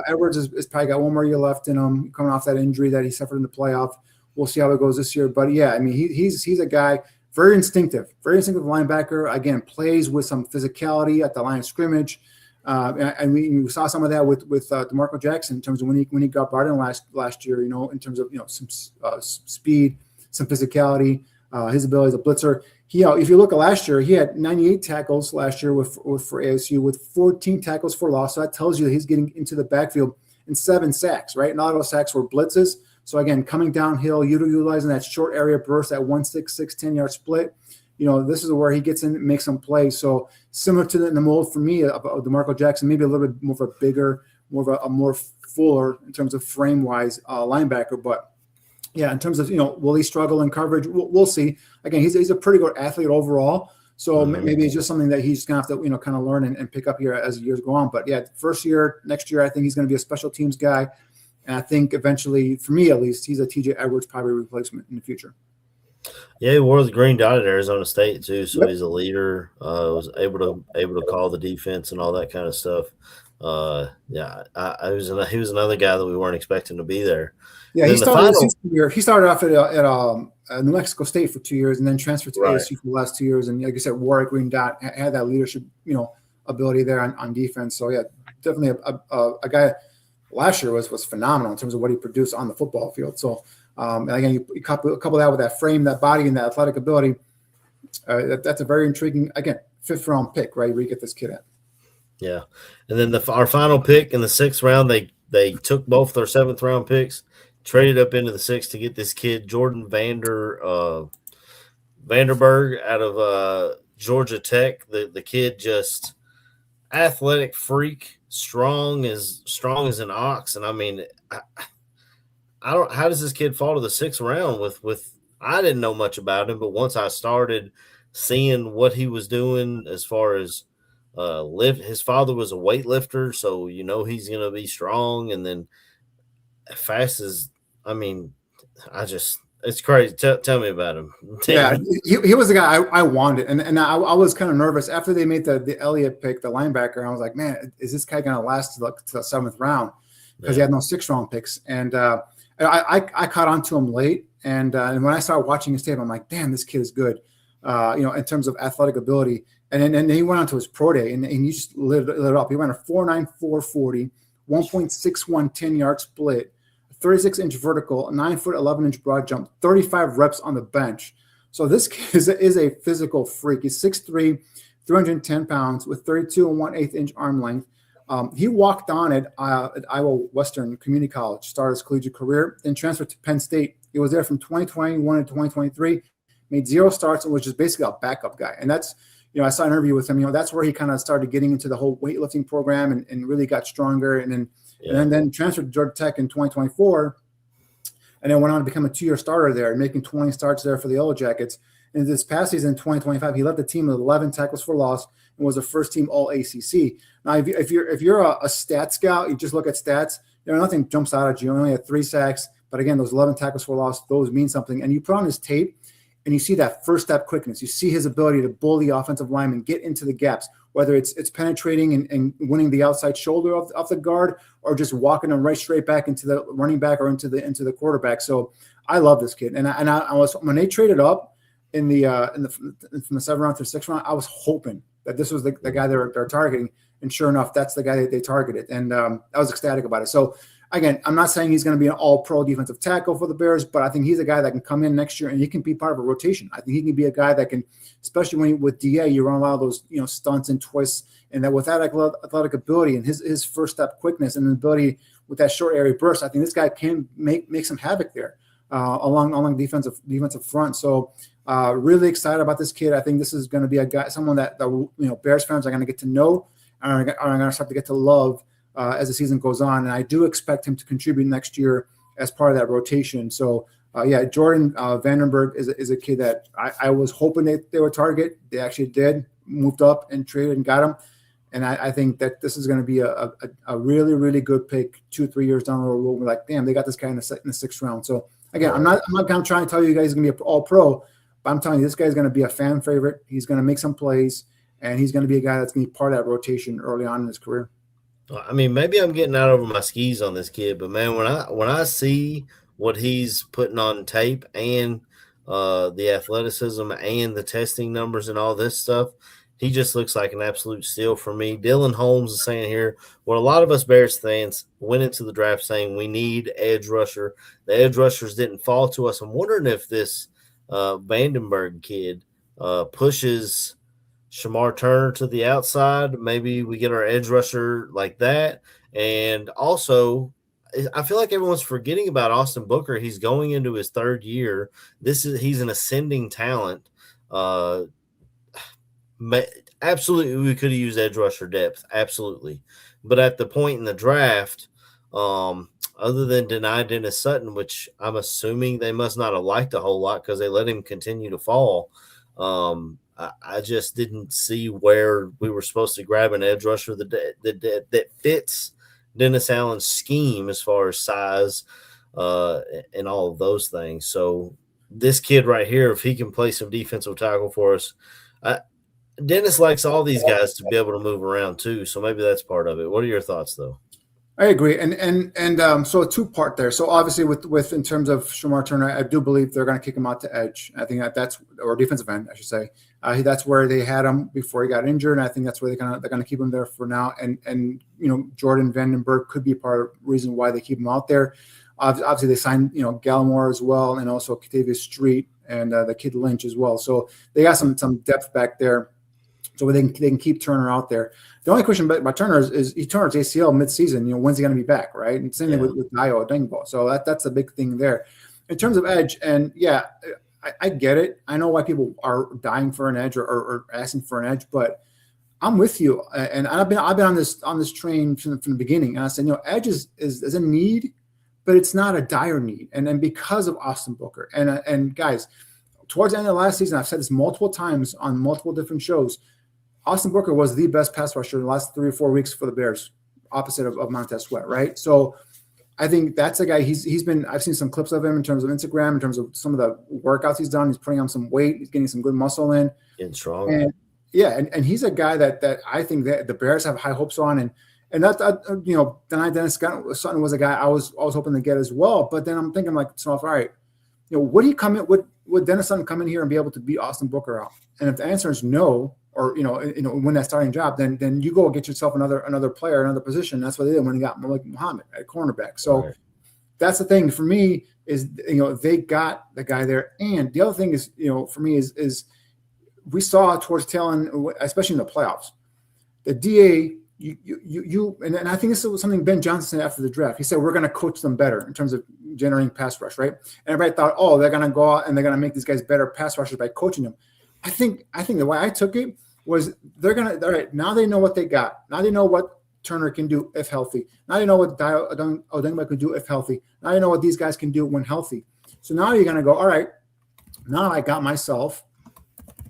Edwards is probably got 1 more year left in him, coming off that injury that he suffered in the playoff. We'll see how it goes this year. But, he's a guy, very instinctive linebacker. Again, plays with some physicality at the line of scrimmage. And we saw some of that with DeMarco Jackson in terms of when he got brought in last year, in terms of, some speed, some physicality, his ability as a blitzer. If you look at last year, he had 98 tackles last year for ASU with 14 tackles for loss. So that tells you that he's getting into the backfield and 7 sacks, right? And all those sacks were blitzes. So again, coming downhill, utilizing that short area burst, that 1.66 10-yard split. This is where he gets in and makes some plays. So similar to the mold for me of DeMarco Jackson, maybe a little bit more of a bigger, more fuller in terms of frame-wise linebacker, but yeah, in terms of, will he struggle in coverage? We'll see. Again, he's a pretty good athlete overall. So maybe it's just something that he's going to have to, kind of learn and pick up here as the years go on. But yeah, next year, I think he's going to be a special teams guy. And I think eventually, for me at least, he's a TJ Edwards probably replacement in the future. Yeah, he wore the green dot at Arizona State too, so he's a leader. Was able to call the defense and all that kind of stuff. He was another guy that we weren't expecting to be there. Yeah, he started off at New Mexico State for 2 years and then transferred to ASU for the last 2 years. And like I said, wore a green dot, had that leadership, ability there on defense. So yeah, definitely a guy. Last year was phenomenal in terms of what he produced on the football field. So. And again, you couple that with that frame, that body, and that athletic ability. That's a very intriguing, again, 5th round pick, right? Where you get this kid at. Yeah, and then our final pick in the 6th round, they took both their 7th round picks, traded up into the 6th to get this kid Jordan Vandenberg out of Georgia Tech. The kid just athletic freak, strong as an ox, and I mean. How does this kid fall to the 6th round with I didn't know much about him, but once I started seeing what he was doing as far as lift. His father was a weightlifter, so he's going to be strong. And then fast as, I mean, it's crazy. Tell me about him. Yeah, he was the guy I wanted, and I was kind of nervous after they made the Elliot pick, the linebacker. I was like, man, is this guy going to last to the 7th round? Because he had no 6th-round picks, and I caught on to him late, and when I started watching his tape, I'm like, damn, this kid is good, in terms of athletic ability. And then he went on to his pro day, and he just lit it up. He ran a 4.94 40, 1.61 10-yard split, 36-inch vertical, a 9-foot 11-inch broad jump, 35 reps on the bench. So this kid is a physical freak. He's 6'3", 310 pounds with 32 and 1/8-inch arm length. He walked on at Iowa Western Community College, started his collegiate career, then transferred to Penn State. He was there from 2021 to 2023, made 0 starts, and was just basically a backup guy. And that's, I saw an interview with him. That's where he kind of started getting into the whole weightlifting program and really got stronger. And then transferred to Georgia Tech in 2024, and then went on to become a 2-year starter there, making 20 starts there for the Yellow Jackets. And this past season, 2025, he led the team with 11 tackles for loss and was a first-team All-ACC. Now, if you're a stat scout, you just look at stats. Nothing jumps out at you. You only had 3 sacks, but again, those 11 tackles for loss, those mean something. And you put on his tape, and you see that first step quickness. You see his ability to bully offensive linemen, get into the gaps, whether it's penetrating and winning the outside shoulder of the guard, or just walking them right straight back into the running back or into the quarterback. So I love this kid. And I was, when they traded up from the 7th round to 6th round, I was hoping that this was the guy they're targeting. And sure enough, that's the guy that they targeted. And I was ecstatic about it. So again, I'm not saying he's going to be an all-pro defensive tackle for the Bears, but I think he's a guy that can come in next year and he can be part of a rotation. I think he can be a guy that can, especially with DA, you run a lot of those stunts and twists, and that with that athletic ability and his first step quickness and the ability with that short area burst, I think this guy can make some havoc there along defensive front. So really excited about this kid. I think this is going to be someone that Bears fans are going to get to know and are going to start to get to love as the season goes on. And I do expect him to contribute next year as part of that rotation. So, Jordan Vandenberg is a kid that I was hoping they would target. They actually did, moved up and traded and got him. And I think that this is going to be a really, really good pick 2-3 years down the road. We'll be like, damn, they got this guy in the 6th round. So, again, I'm not going to try and tell you guys he's going to be an all-pro, but I'm telling you this guy's going to be a fan favorite. He's going to make some plays, and he's going to be a guy that's going to be part of that rotation early on in his career. I mean, maybe I'm getting out over my skis on this kid, but man, when I see what he's putting on tape and the athleticism and the testing numbers and all this stuff, he just looks like an absolute steal for me. Dylan Holmes is saying here, well, a lot of us Bears fans went into the draft saying we need edge rusher. The edge rushers didn't fall to us. I'm wondering if this Vandenberg kid pushes Shamar Turner to the outside. Maybe we get our edge rusher like that. And also, I feel like everyone's forgetting about Austin Booker. He's going into his 3rd year. He's an ascending talent. Absolutely, we could have used edge rusher depth. Absolutely. But at the point in the draft, other than deny Dennis Sutton, which I'm assuming they must not have liked a whole lot because they let him continue to fall, I just didn't see where we were supposed to grab an edge rusher that fits Dennis Allen's scheme as far as size and all of those things. So this kid right here, if he can play some defensive tackle for us, Dennis likes all these guys to be able to move around too. So maybe that's part of it. What are your thoughts though? I agree, and so a 2-part there. So obviously, with in terms of Shamar Turner, I do believe they're going to kick him out to edge. I think that's or defensive end, I should say. That's where they had him before he got injured, and I think that's where they're going to keep him there for now. And Jordan Vandenberg could be part of the reason why they keep him out there. Obviously, they signed Gallimore as well, and also Katavius Street and the kid Lynch as well. So they got some depth back there. So they can keep Turner out there. The only question about Turner is he turns ACL midseason. When's he going to be back, right? And same thing with Dio Dengbo. So that's a big thing there. In terms of edge, and I get it. I know why people are dying for an edge or asking for an edge, but I'm with you. And I've been on this train from the beginning. And I said, edge is a need, but it's not a dire need. And then because of Austin Booker and guys, towards the end of last season, I've said this multiple times on multiple different shows. Austin Booker was the best pass rusher in the last 3 or 4 weeks for the Bears, opposite of Montez Sweat, right? So I think that's a guy. He's been. I've seen some clips of him in terms of Instagram, in terms of some of the workouts he's done. He's putting on some weight. He's getting some good muscle in. Getting stronger. And yeah, and he's a guy that I think that the Bears have high hopes on, and that Dennis Sutton was a guy I was hoping to get as well. But then I'm thinking like, so all right, would he come in? Would Dennis Sutton come in here and be able to beat Austin Booker out? And if the answer is no, or win that starting job, then you go get yourself another player, another position. That's what they did when they got Malik Muhammad at cornerback. So that's the thing for me is they got the guy there. And the other thing is for me is we saw towards tail end, especially in the playoffs, the DA and I think this was something Ben Johnson said after the draft. He said we're going to coach them better in terms of generating pass rush, right? And everybody thought, oh, they're going to go out and they're going to make these guys better pass rushers by coaching them. I think the way I took it was they're going to, all right, now they know what they got. Now they know what Turner can do if healthy. Now they know what Vandenberg can do if healthy. Now they know what these guys can do when healthy. So now you're going to go, all right, now I got myself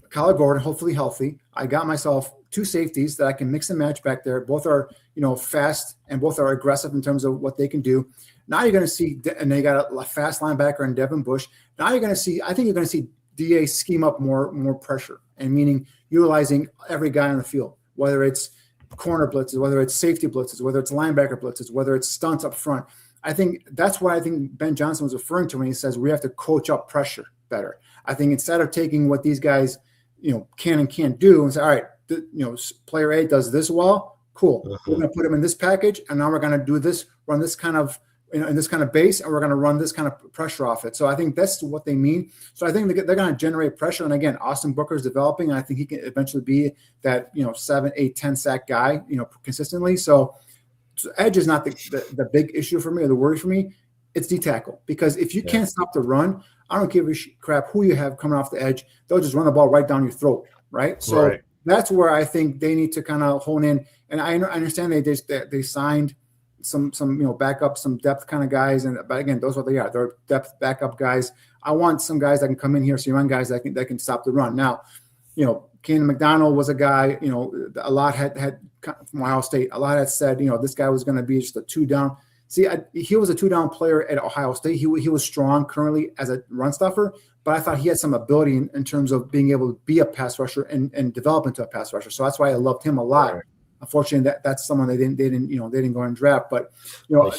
Kyler Gordon, hopefully healthy. I got myself 2 safeties that I can mix and match back there. Both are, fast and both are aggressive in terms of what they can do. Now you're going to see, and they got a fast linebacker in Devin Bush. Now you're going to see, I think you're going to see DA scheme up more pressure, and meaning utilizing every guy on the field, whether it's corner blitzes, whether it's safety blitzes, whether it's linebacker blitzes, whether it's stunts up front. I think that's what I think Ben Johnson was referring to when he says we have to coach up pressure better. I think instead of taking what these guys, can and can't do and say, all right, player A does this well, cool. We're going to put him in this package, and now we're going to do this, run this kind of in this kind of base, and we're going to run this kind of pressure off it. So I think that's what they mean. So I think they're going to generate pressure. And again, Austin Booker is developing, and I think he can eventually be that 7, 8, 10 sack guy consistently. So edge is not the big issue for me or the worry for me. It's D tackle, because if you can't stop the run, I don't give a crap who you have coming off the edge. They'll just run the ball right down your throat, right? So that's where I think they need to kind of hone in. And I understand they signed some backup, some depth kind of guys, but again, those are what they are. They're depth backup guys. I want some guys that can come in here, some young guys that can stop the run. Now, Keenan McDonald was a guy. A lot had from Ohio State. A lot had said this guy was going to be just a 2-down. See, he was a 2-down player at Ohio State. He was strong currently as a run stuffer, but I thought he had some ability in terms of being able to be a pass rusher and develop into a pass rusher. So that's why I loved him a lot. Right. Unfortunately, that's someone they didn't go and draft. But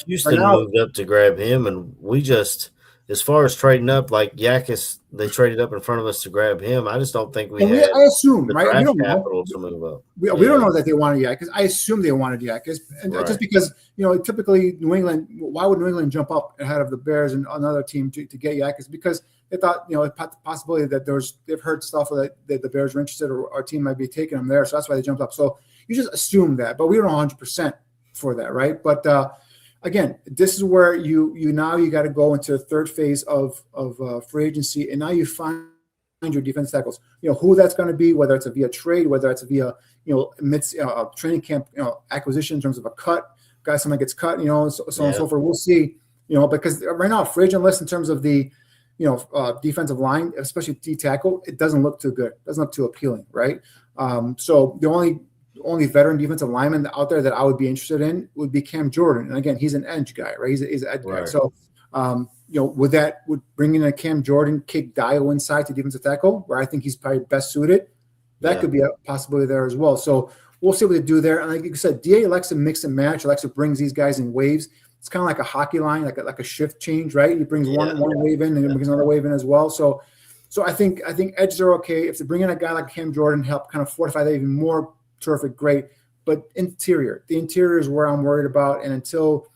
Houston moved up to grab him, and we just, as far as trading up, like Yakis, they traded up in front of us to grab him. I just don't think I assume, right? We don't capital know. To move up. We don't know that they wanted Yakis. I assume they wanted Yakis, and just because typically New England. Why would New England jump up ahead of the Bears and another team to get Yakis? Because they thought the possibility that they've heard stuff that the Bears were interested or our team might be taking them there, so that's why they jumped up. So you just assume that, but we don't know 100% for that, right? But again, this is where you got to go into the third phase of free agency, and now you find your defense tackles. Who that's going to be, whether it's via trade, whether it's via mid training camp acquisition in terms of a cut, someone gets cut, so on and so forth. We'll see, because right now free agent list in terms of the defensive line, especially D tackle, it doesn't look too good, doesn't look too appealing, right? So the only veteran defensive lineman out there that I would be interested in would be Cam Jordan. And again, he's an edge guy, right? He's an edge guy. So, would bringing in a Cam Jordan kick Dio inside to defensive tackle, where I think he's probably best suited, that could be a possibility there as well. So we'll see what they do there. And like you said, DA likes to mix and match. Likes to brings these guys in waves. It's kind of like a hockey line, like a shift change, right? He brings one wave in and then brings another wave in as well. So I think edges are okay. If they bring in a guy like Cam Jordan, help kind of fortify that even more, terrific, great. But the interior is where I'm worried about. And until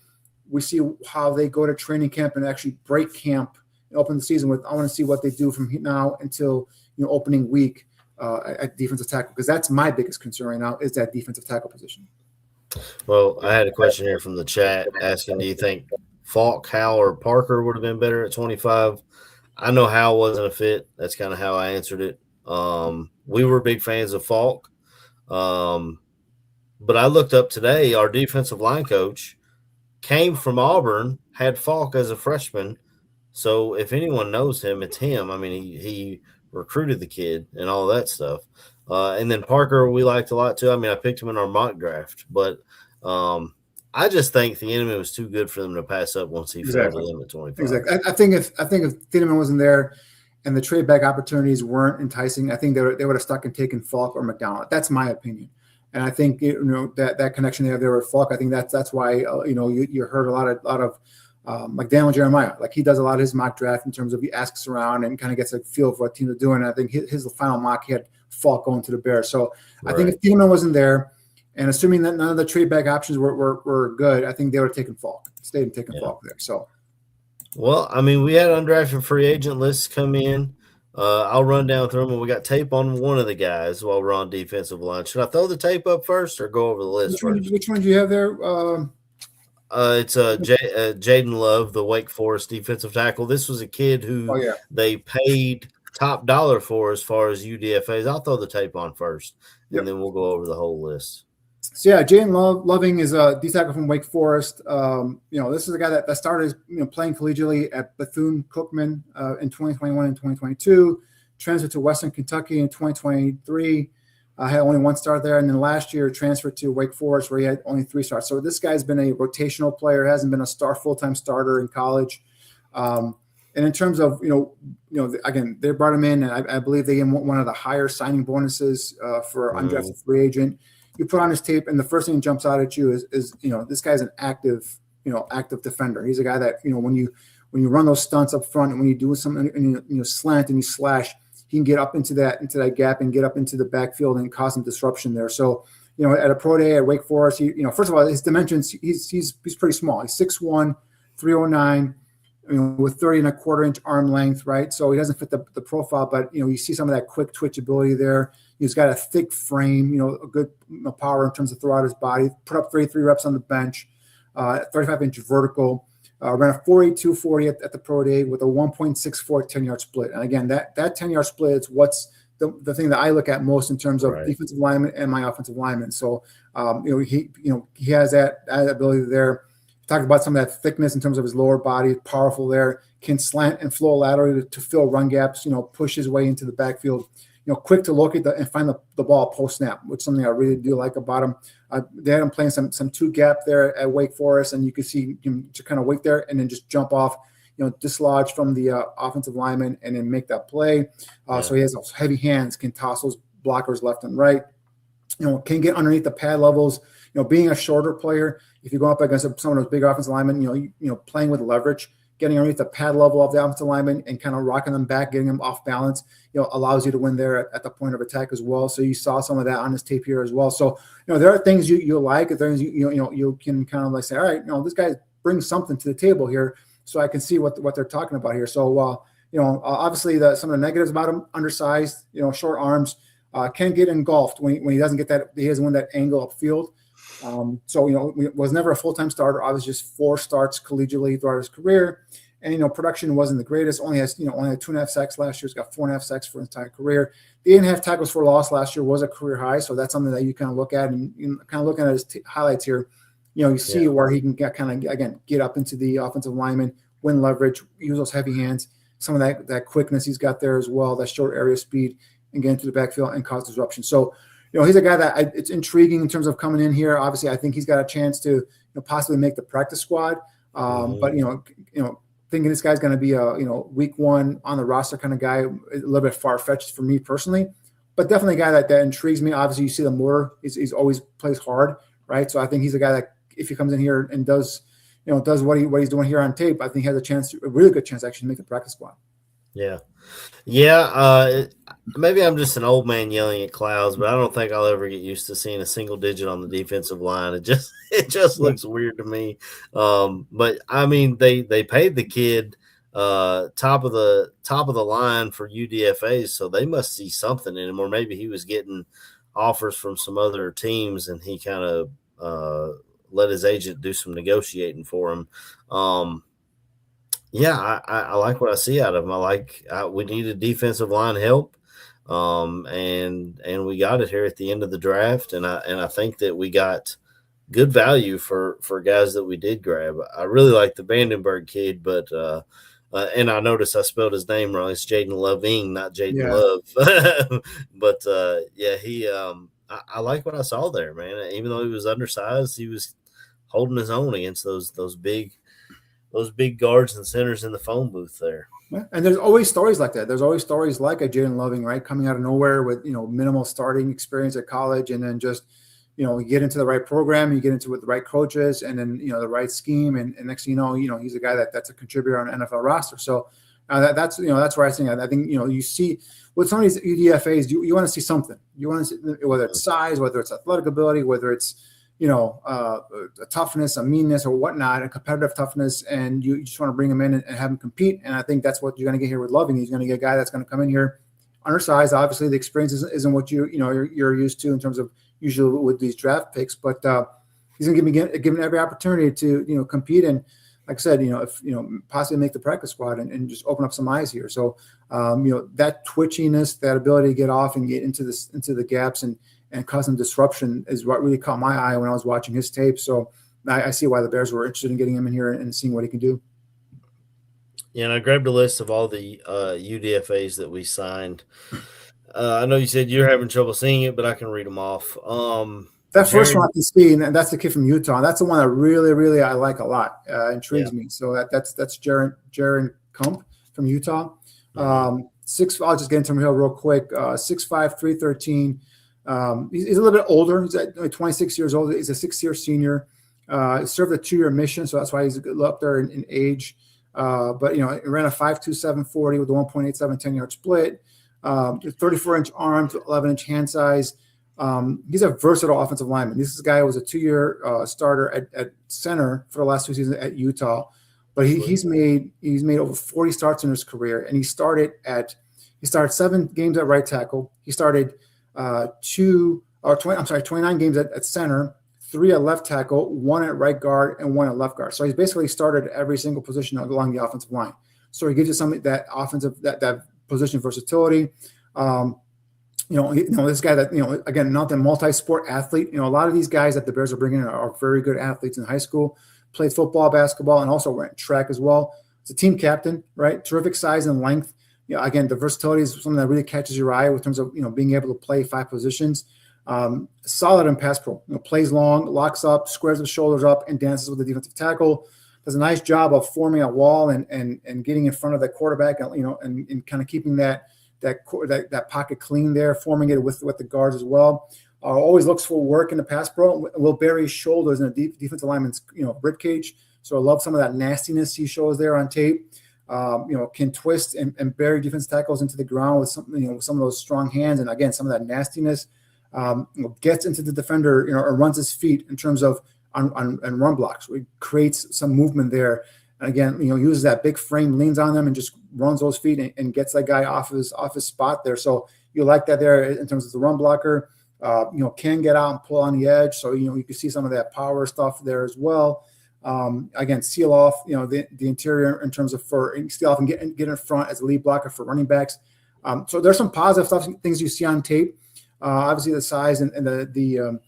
we see how they go to training camp and actually break camp and open the season with, I want to see what they do from now until opening week at defensive tackle, because that's my biggest concern right now is that defensive tackle position. Well, I had a question here from the chat asking, do you think Falk, Howell, or Parker would have been better at 25? I know Howell wasn't a fit. That's kind of how I answered it. We were big fans of Falk. But I looked up today, our defensive line coach came from Auburn, had Falk as a freshman. So if anyone knows him, it's him. I mean, he recruited the kid and all that stuff. And then Parker we liked a lot too. I mean, I picked him in our mock draft, but I just think the enemy was too good for them to pass up once he fell to them at 25. Exactly. I think if Thieneman wasn't there and the trade back opportunities weren't enticing, I think they would have stuck and taken Falk or McDonald. That's my opinion. And I think that connection they have there with Falk. I think that's why you heard a lot of like Daniel Jeremiah, like he does a lot of his mock draft in terms of he asks around and kind of gets a feel for what teams are doing. And I think his final mock he had Falk going to the Bears. So I think if Thieneman wasn't there, and assuming that none of the trade back options were good, I think they would have taken Falk, stayed and taken Falk there. So, well, I mean, we had undrafted free agent lists come in. I'll run down through them. We got tape on one of the guys while we're on defensive line. Should I throw the tape up first or go over the list first? Which one do you have there? It's Jaden Love, the Wake Forest defensive tackle. This was a kid who they paid top dollar for as far as UDFAs. I'll throw the tape on first, and then we'll go over the whole list. So yeah, Jaden Loving is a D tackle from Wake Forest. This is a guy that started playing collegiately at Bethune-Cookman in 2021 and 2022. Transferred to Western Kentucky in 2023. Had only one start there, and then last year transferred to Wake Forest where he had only 3 starts. So this guy's been a rotational player, hasn't been a full-time starter in college. And in terms of again, they brought him in, and I believe they gave him one of the higher signing bonuses for undrafted free agent. You put on his tape, and the first thing that jumps out at you is this guy's an active defender. He's a guy that when you run those stunts up front and when you do something and you slant and you slash, he can get up into that gap and get up into the backfield and cause some disruption there. So at a pro day at Wake Forest, first of all, his dimensions, he's pretty small. He's 6'1", 309. With 30 1/4 inch arm length, right? So he doesn't fit the profile, but you see some of that quick twitch ability there. He's got a thick frame, a good power in terms of throughout his body. Put up 33 reps on the bench, 35-inch vertical. Ran a 4.82 40 at the pro day with a 1.64 10-yard split. And again, that 10-yard split is what's the thing that I look at most in terms of defensive lineman and my offensive lineman. So he has that ability there. Talked about some of that thickness in terms of his lower body, powerful there, can slant and flow laterally to fill run gaps, push his way into the backfield, quick to locate and find the ball post-snap, which is something I really do like about him. They had him playing some 2-gap there at Wake Forest, and you could see him to kind of wait there and then just jump off, dislodge from the offensive lineman and then make that play. So he has those heavy hands, can toss those blockers left and right, can get underneath the pad levels. Being a shorter player, if you go up against some of those big offensive linemen, playing with leverage, getting underneath the pad level of the offensive lineman and kind of rocking them back, getting them off balance, allows you to win there at the point of attack as well. So you saw some of that on this tape here as well. So, there are things you like, things you can kind of like say, all right, this guy brings something to the table here, so I can see what they're talking about here. So, obviously some of the negatives about him: undersized, short arms, can get engulfed when he doesn't get that, he doesn't win that angle upfield. Was never a full-time starter. Obviously just 4 starts collegiately throughout his career. And, production wasn't the greatest. Only had 2.5 sacks last year. He's got 4.5 sacks for his entire career. The 8.5 tackles for loss last year was a career high. So that's something that you kind of look at and kind of looking at his highlights here. You see where he can get up into the offensive lineman, win leverage, use those heavy hands, some of that quickness he's got there as well, that short area speed, and get into the backfield and cause disruption. So, he's a guy that it's intriguing in terms of coming in here. Obviously, I think he's got a chance to possibly make the practice squad. But thinking this guy's going to be a week 1 on the roster kind of guy, a little bit far fetched for me personally. But definitely a guy that intrigues me. Obviously, you see the motor. He's always plays hard, right? So I think he's a guy that if he comes in here and does what he's doing here on tape, I think he has a really good chance actually to make the practice squad. Yeah. Maybe I'm just an old man yelling at clouds, but I don't think I'll ever get used to seeing a single digit on the defensive line. It just looks weird to me. But I mean, they paid the kid top of the line for UDFAs, so they must see something in him, or maybe he was getting offers from some other teams and he kind of let his agent do some negotiating for him. I like what I see out of him. We needed defensive line help, and we got it here at the end of the draft, and I think that we got good value for guys that we did grab. I really like the Vandenberg kid, but And I noticed I spelled his name wrong. It's Jaden Loving, not Jaden Yeah. Love. But yeah, I like what I saw there, man. Even though he was undersized, he was holding his own against those big guards and centers in the phone booth there. Yeah. And there's always stories like that. There's always stories like a Jaden Loving, right, coming out of nowhere with minimal starting experience at college, and then just you get into the right program, you get into with the right coaches, and then the right scheme, and next thing you know, he's a guy that's a contributor on an NFL roster. So that's where I think you see with some of these UDFAs, you want to see something. You want to see whether it's size, whether it's athletic ability, whether it's a toughness, a meanness, or whatnot, a competitive toughness, and you just want to bring him in and have him compete. And I think that's what you're going to get here with Loving. He's going to get a guy that's going to come in here undersized. Obviously, the experience isn't what you're used to in terms of usually with these draft picks, but he's going to be given every opportunity to compete. And like I said, if possibly make the practice squad and just open up some eyes here. So that twitchiness, that ability to get off and get into the gaps and cause some disruption is what really caught my eye when I was watching his tape. So I see why the Bears were interested in getting him in here and seeing what he can do. Yeah, and I grabbed a list of all the UDFAs that we signed. I know you said you're having trouble seeing it, but I can read them off. That first one I can see, and that's the kid from Utah. That's the one that really, really I like a lot. Intrigues me. So that's Jaron Kump from Utah. I'll just get into him here real quick. 6'5", 313. He's a little bit older. He's at 26 years old. He's a 6-year senior. He served a 2-year mission, so that's why he's up there in age. But he ran a 5.2 740 with a 1.87 10-yard split. 34-inch arms, 11-inch hand size. He's a versatile offensive lineman. This guy who was a 2-year starter at center for the last 2 seasons at Utah, but he's made over 40 starts in his career, and he started 7 games at right tackle. He started 29 games at center, 3 at left tackle, 1 at right guard, and 1 at left guard. So he's basically started every single position along the offensive line. So he gives you some that offensive that position versatility. This guy that again, not the multi-sport athlete. A lot of these guys that the Bears are bringing in are very good athletes in high school. Played football, basketball, and also ran track as well. It's a team captain, right? Terrific size and length. Again, the versatility is something that really catches your eye in terms of being able to play 5 positions. Solid in pass pro. Plays long, locks up, squares his shoulders up, and dances with the defensive tackle. Does a nice job of forming a wall and getting in front of the quarterback, and kind of keeping that pocket clean there, forming it with the guards as well. Always looks for work in the pass pro. Will bury his shoulders in a defensive lineman's rib cage. So I love some of that nastiness he shows there on tape. Can twist and bury defensive tackles into the ground with some of those strong hands, and again some of that nastiness. Gets into the defender, or runs his feet in terms of on run blocks. So he creates some movement there. And again, uses that big frame, leans on them, and just runs those feet and gets that guy off his spot there. So you like that there in terms of the run blocker. Can get out and pull on the edge. So you can see some of that power stuff there as well. Again, seal off the interior in terms of seal off and get in front as a lead blocker for running backs. So there's some positive stuff, things you see on tape. Obviously the size and the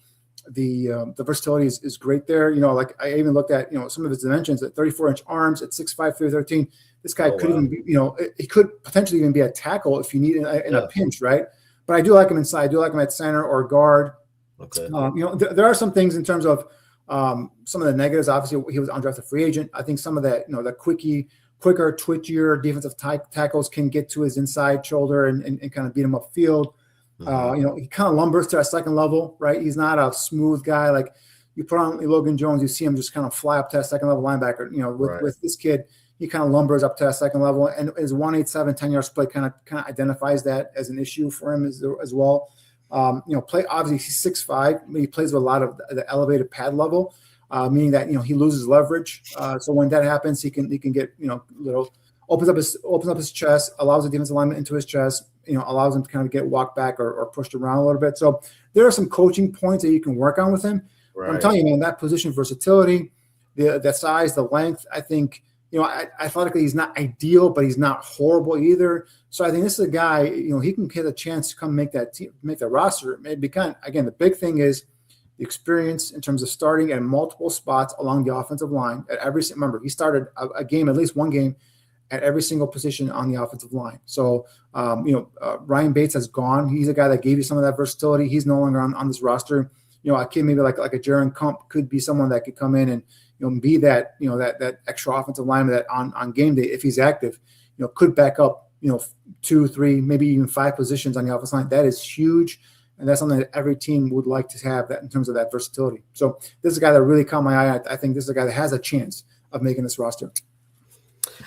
versatility is great there. Like I even looked at some of his dimensions at 34-inch arms at 6'5", 313. This guy even be, he could potentially even be a tackle if you need in a pinch, right? But I do like him inside. I do like him at center or guard. Okay. There are some things in terms of some of the negatives. Obviously, he was undrafted free agent. I think some of that, the quicker, twitchier defensive tackles can get to his inside shoulder and kind of beat him upfield. He kind of lumbers to a second level, right? He's not a smooth guy. Like you put on Logan Jones, you see him just kind of fly up to a second level linebacker. With this kid, he kind of lumbers up to a second level, and his 1.87 10-yard split kind of identifies that as an issue for him as well. Obviously he's 6'5", but he plays with a lot of the elevated pad level, meaning that he loses leverage. So when that happens, he can get little opens up his chest, allows the defensive lineman into his chest, allows him to kind of get walked back or pushed around a little bit. So there are some coaching points that you can work on with him. Right. I'm telling you, man, that position versatility, the size, the length, I think, athletically he's not ideal, but he's not horrible either. So I think this is a guy, he can get a chance to come make that team, make the roster. Maybe again, the big thing is the experience in terms of starting at multiple spots along the offensive line. Remember, he started a game, at least one game, at every single position on the offensive line. So, Ryan Bates has gone. He's a guy that gave you some of that versatility. He's no longer on this roster. A kid maybe like a Jaron Kump could be someone that could come in and be that that extra offensive lineman that on game day, if he's active, could back up 2, 3, maybe even 5 positions on the offensive line. That is huge, and that's something that every team would like to have, that in terms of that versatility. So this is a guy that really caught my eye. I think this is a guy that has a chance of making this roster.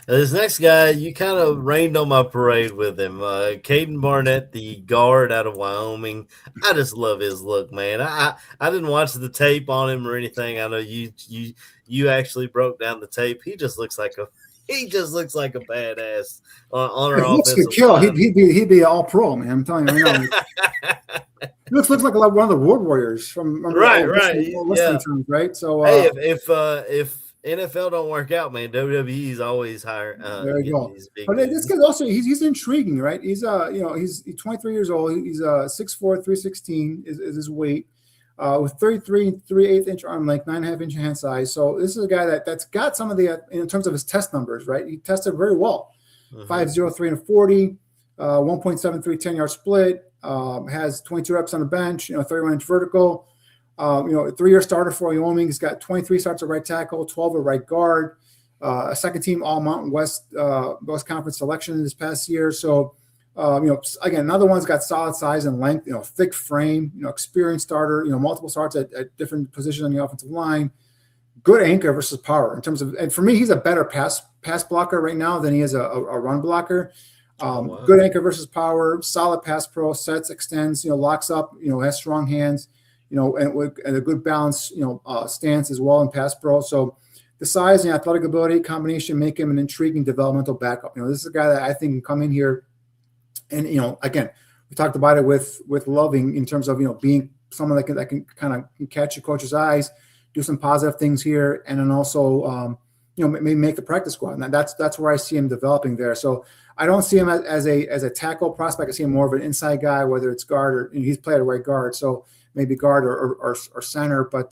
This next guy, you kind of rained on my parade with him. Caden Barnett, the guard out of Wyoming. I just love his look, man. I didn't watch the tape on him or anything. I know you actually broke down the tape. He just looks like a badass on our offensive line. He'd be all pro, man. I'm telling you right now. He looks like one of the Road Warriors from wrestling terms, right? So hey, if NFL don't work out, man, WWE's always higher. There you go. But this guy also he's intriguing, right? He's he's 23 years old. He's 6'4", 316 is his weight. With 33 3/8 inch arm length, 9.5 inch hand size. So this is a guy that's got some of the in terms of his test numbers, right? He tested very well. 5.03 and 40, 1.73 10-yard split. Has 22 reps on the bench. 31 inch vertical. A 3-year starter for Wyoming. He's got 23 starts at right tackle, 12 at right guard, a second team All Mountain West Conference selection this past year. So, again, another one's got solid size and length, thick frame, experienced starter, multiple starts at different positions on the offensive line. Good anchor versus power in terms of, and for me, he's a better pass blocker right now than he is a run blocker. Good anchor versus power, solid pass pro, sets, extends, locks up, has strong hands. And a good balance, stance as well in pass pro. So the size and athletic ability combination make him an intriguing developmental backup. This is a guy that I think can come in here and, again, we talked about it with Loving in terms of, being someone that can kind of catch your coach's eyes, do some positive things here, and then also, maybe make the practice squad. And that's where I see him developing there. So I don't see him as a tackle prospect. I see him more of an inside guy, whether it's guard or he's played at right guard. So maybe guard or center, but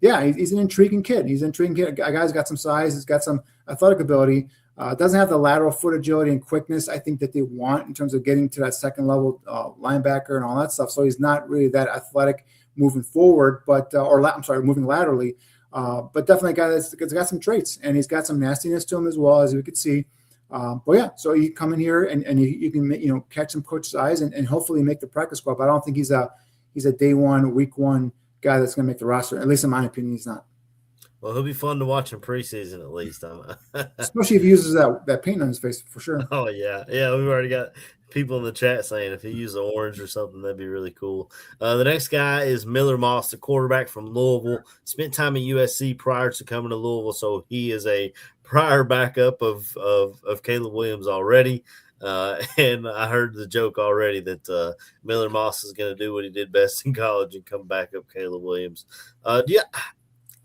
he's an intriguing kid. He's an intriguing kid. A guy's got some size. He's got some athletic ability. Doesn't have the lateral foot agility and quickness I think that they want in terms of getting to that second level linebacker and all that stuff. So he's not really that athletic moving forward, but moving laterally. But definitely a guy that's got some traits, and he's got some nastiness to him as well, as we could see. So you come in here and you can catch some coach's eyes and hopefully make the practice squad. But I don't think he's a day one, week one guy that's going to make the roster. At least in my opinion, he's not. Well, he'll be fun to watch in preseason at least. Especially if he uses that paint on his face for sure. Oh, yeah. Yeah, we've already got people in the chat saying if he uses orange or something, that'd be really cool. The next guy is Miller Moss, the quarterback from Louisville. Spent time at USC prior to coming to Louisville, so he is a prior backup of Caleb Williams already. And I heard the joke already that Miller Moss is going to do what he did best in college and come back up Caleb Williams.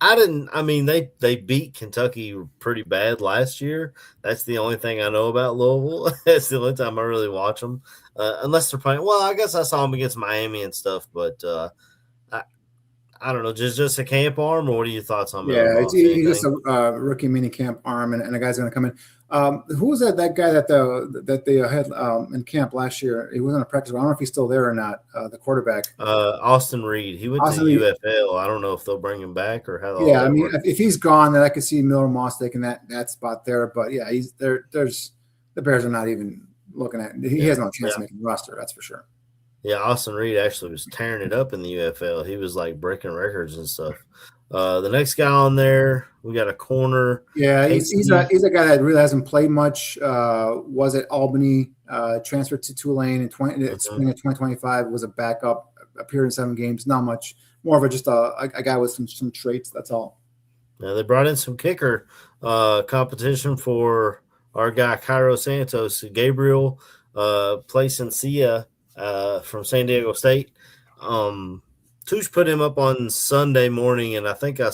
They beat Kentucky pretty bad last year. That's the only thing I know about Louisville. That's the only time I really watch them, unless they're playing. Well, I guess I saw them against Miami and stuff, but I don't know, just a camp arm, or what are your thoughts on that? Yeah, he's just a rookie mini camp arm, and a guy's going to come in. Who was that guy that they had in camp last year? He wasn't a practice. I don't know if he's still there or not. The quarterback, Austin Reed. He went to UFL. I don't know if they'll bring him back or how. Yeah, I mean, if he's gone, then I could see Miller Moss taking that spot there. But yeah, he's there. The Bears are not even looking at. He has no chance to make the roster. That's for sure. Yeah, Austin Reed actually was tearing it up in the UFL. He was like breaking records and stuff. The next guy on there, we got a corner. Yeah, he's a guy that really hasn't played much. Was at Albany, transferred to Tulane in spring of 2025. Was a backup, appeared in 7 games. Not much. More of just a guy with some traits. That's all. Now they brought in some kicker competition for our guy Cairo Santos, Gabriel Placencia from San Diego State. Touche put him up on Sunday morning, and I think I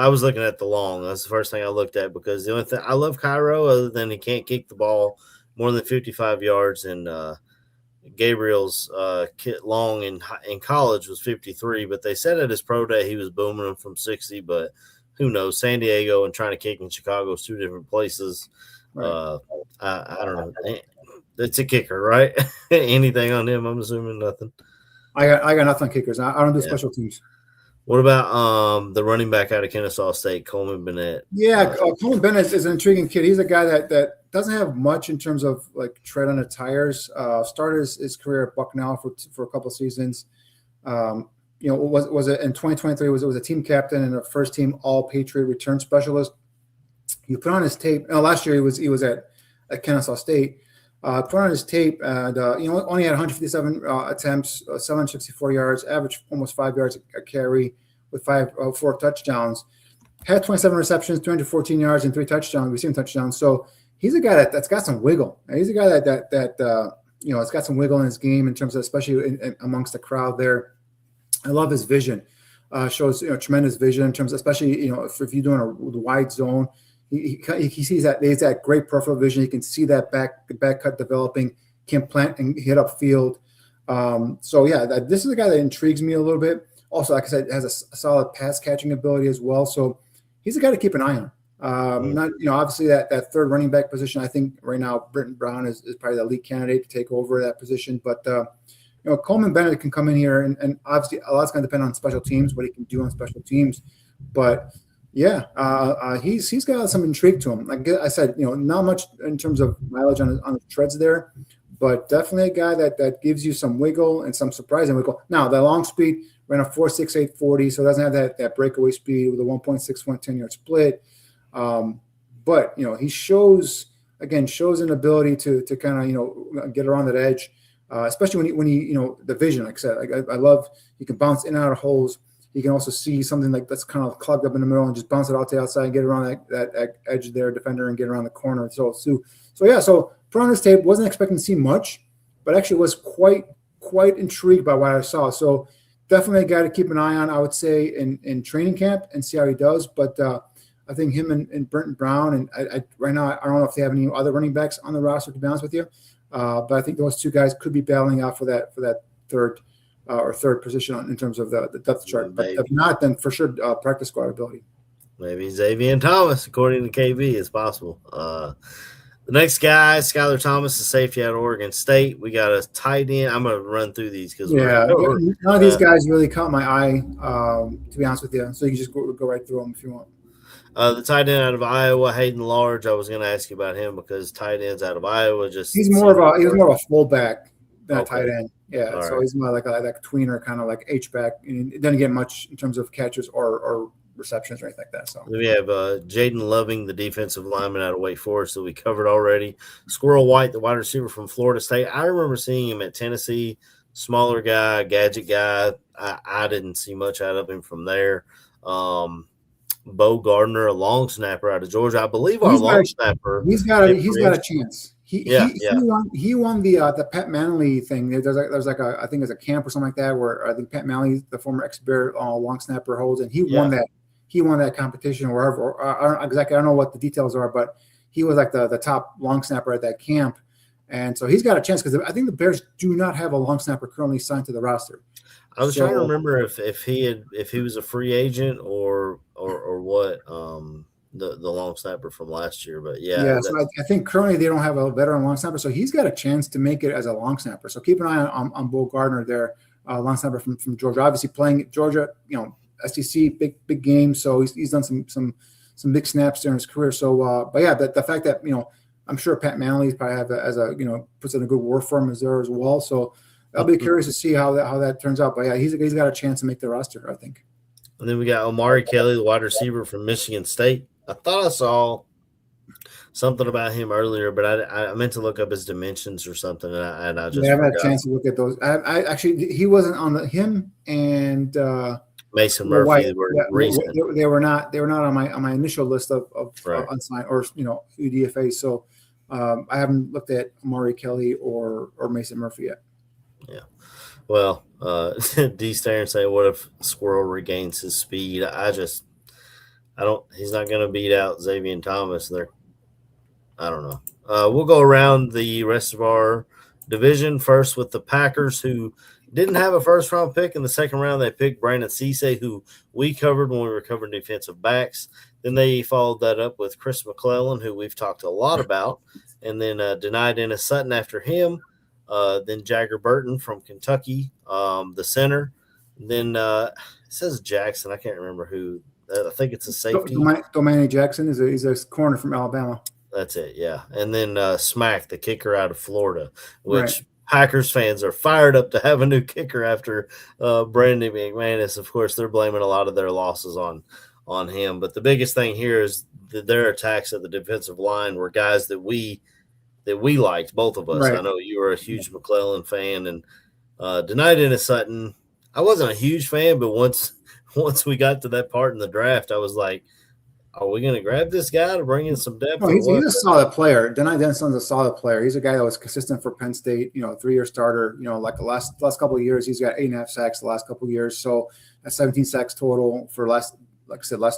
was looking at the long. That's the first thing I looked at, because the only thing I love Cairo, other than he can't kick the ball more than 55 yards, and Gabriel's long in college was 53, but they said at his pro day he was booming them from 60, but who knows? San Diego and trying to kick in Chicago is 2 different places. Right. I don't know. It's a kicker, right? Anything on him? I'm assuming nothing. I got nothing on kickers. I don't do special teams. What about the running back out of Kennesaw State, Coleman Bennett? Yeah, Coleman Bennett is an intriguing kid. He's a guy that doesn't have much in terms of like tread on the tires. Started his career at Bucknell for a couple of seasons. Was it in 2023? Was a team captain and a first team All Patriot return specialist. You put on his tape. Last year he was at Kennesaw State. Put on his tape and only had 157 attempts, 764 yards, average almost 5 yards a carry with 4 touchdowns. Had 27 receptions, 314 yards, and 3 touchdowns, receiving touchdowns. So he's a guy that's got some wiggle. He's a guy that has got some wiggle in his game in terms of, especially amongst the crowd there. I love his vision. Shows tremendous vision in terms of, especially if you're doing a wide zone. He sees that he's that great peripheral vision. He can see that back cut developing, can plant and hit upfield. This is a guy that intrigues me a little bit. Also, like I said, has a solid pass catching ability as well. So he's a guy to keep an eye on. Not obviously that third running back position. I think right now Brenton Brown is probably the lead candidate to take over that position. But Coleman Bennett can come in here and obviously a lot's going to depend on special teams, what he can do on special teams. But he's got some intrigue to him. Like I said, not much in terms of mileage on the treads there, but definitely a guy that gives you some wiggle and some surprising wiggle. Now, the long speed ran a 4.68 40, so it doesn't have that breakaway speed with a 1.61 10-yard split. But he shows an ability to kind of get around that edge, especially when he the vision. Like I said, I love he can bounce in and out of holes. You can also see something like that's kind of clogged up in the middle and just bounce it out to the outside and get around that edge there, defender, and get around the corner. So put on his tape, wasn't expecting to see much, but actually was quite intrigued by what I saw. So definitely a guy to keep an eye on, I would say, in training camp and see how he does. But I think him and Brenton Brown, and I right now I don't know if they have any other running backs on the roster, to be honest with you. But I think those two guys could be battling out for that third position in terms of the depth chart. But if not, then for sure practice squad ability. Maybe Xavier Thomas, according to KB, is possible. The next guy, Skylar Thomas, is safety out of Oregon State. We got a tight end. I'm going to run through these because none of these guys really caught my eye, to be honest with you. So you can just go right through them if you want. The tight end out of Iowa, Hayden Large. I was going to ask you about him because tight ends out of Iowa he's more of a fullback than a tight end. Yeah, All so right. he's more like a tweener, kind of like H-back. And it doesn't get much in terms of catches or receptions or anything like that. So we have Jaden Loving, the defensive lineman out of Wake Forest that we covered already. Squirrel White, the wide receiver from Florida State. I remember seeing him at Tennessee. Smaller guy, gadget guy. I didn't see much out of him from there. Bo Gardner, a long snapper out of Georgia. I believe our long snapper. He's got a chance. He won the Pat Manley thing. There's like I think there's a camp or something like that where I think Pat Manley, the former ex-Bear long snapper, holds, and he won that. He won that competition or wherever. I don't know what the details are, but he was like the top long snapper at that camp, and so he's got a chance because I think the Bears do not have a long snapper currently signed to the roster. I was trying to remember if he was a free agent or what. The long snapper from last year, but so I think currently they don't have a veteran long snapper, so he's got a chance to make it as a long snapper. So keep an eye on Bo Gardner there, long snapper from Georgia. Obviously playing at Georgia, SEC big game, so he's done some big snaps during his career. So, the fact that I'm sure Pat Manley probably have puts in a good word for him as there as well. So I'll be curious to see how that turns out. But he's got a chance to make the roster, I think. And then we got Omari Kelly, the wide receiver from Michigan State. I thought I saw something about him earlier, but I meant to look up his dimensions or something, and I just haven't had a chance to look at those. I actually he wasn't on him and Mason Murphy White. were recent. They were not on my initial list of unsigned or UDFA. So I haven't looked at Amari Kelly or Mason Murphy yet. Yeah. Well, D Stern say, what if Squirrel regains his speed? He's not going to beat out Xavier Thomas there. I don't know. We'll go around the rest of our division first with the Packers, who Didn't have a first-round pick. In the second round, they picked Brandon Cisse, who we covered when we were covering defensive backs. Then they followed that up with Chris McClellan, who we've talked a lot about, and then denied Ennis Sutton after him. Then Jagger Burton from Kentucky, the center. Then it says Jackson. I can't remember who. I think it's a safety. Domani Jackson he's a corner from Alabama. That's it, yeah. And then Smack, the kicker out of Florida, which Packers fans are fired up to have a new kicker after Brandon McManus. Of course, they're blaming a lot of their losses on him. But the biggest thing here is that their attacks at the defensive line were guys that we liked, both of us. Right. I know you were a huge McClellan fan, and denied Ennis Sutton. I wasn't a huge fan, but once we got to that part in the draft, I was like, are we going to grab this guy to bring in some depth? No, he's a solid player. Denai Denson's a solid player. He's a guy that was consistent for Penn State, 3-year starter. Like the last couple of years, he's got 8.5 sacks the last couple of years. So that's 17 sacks total for last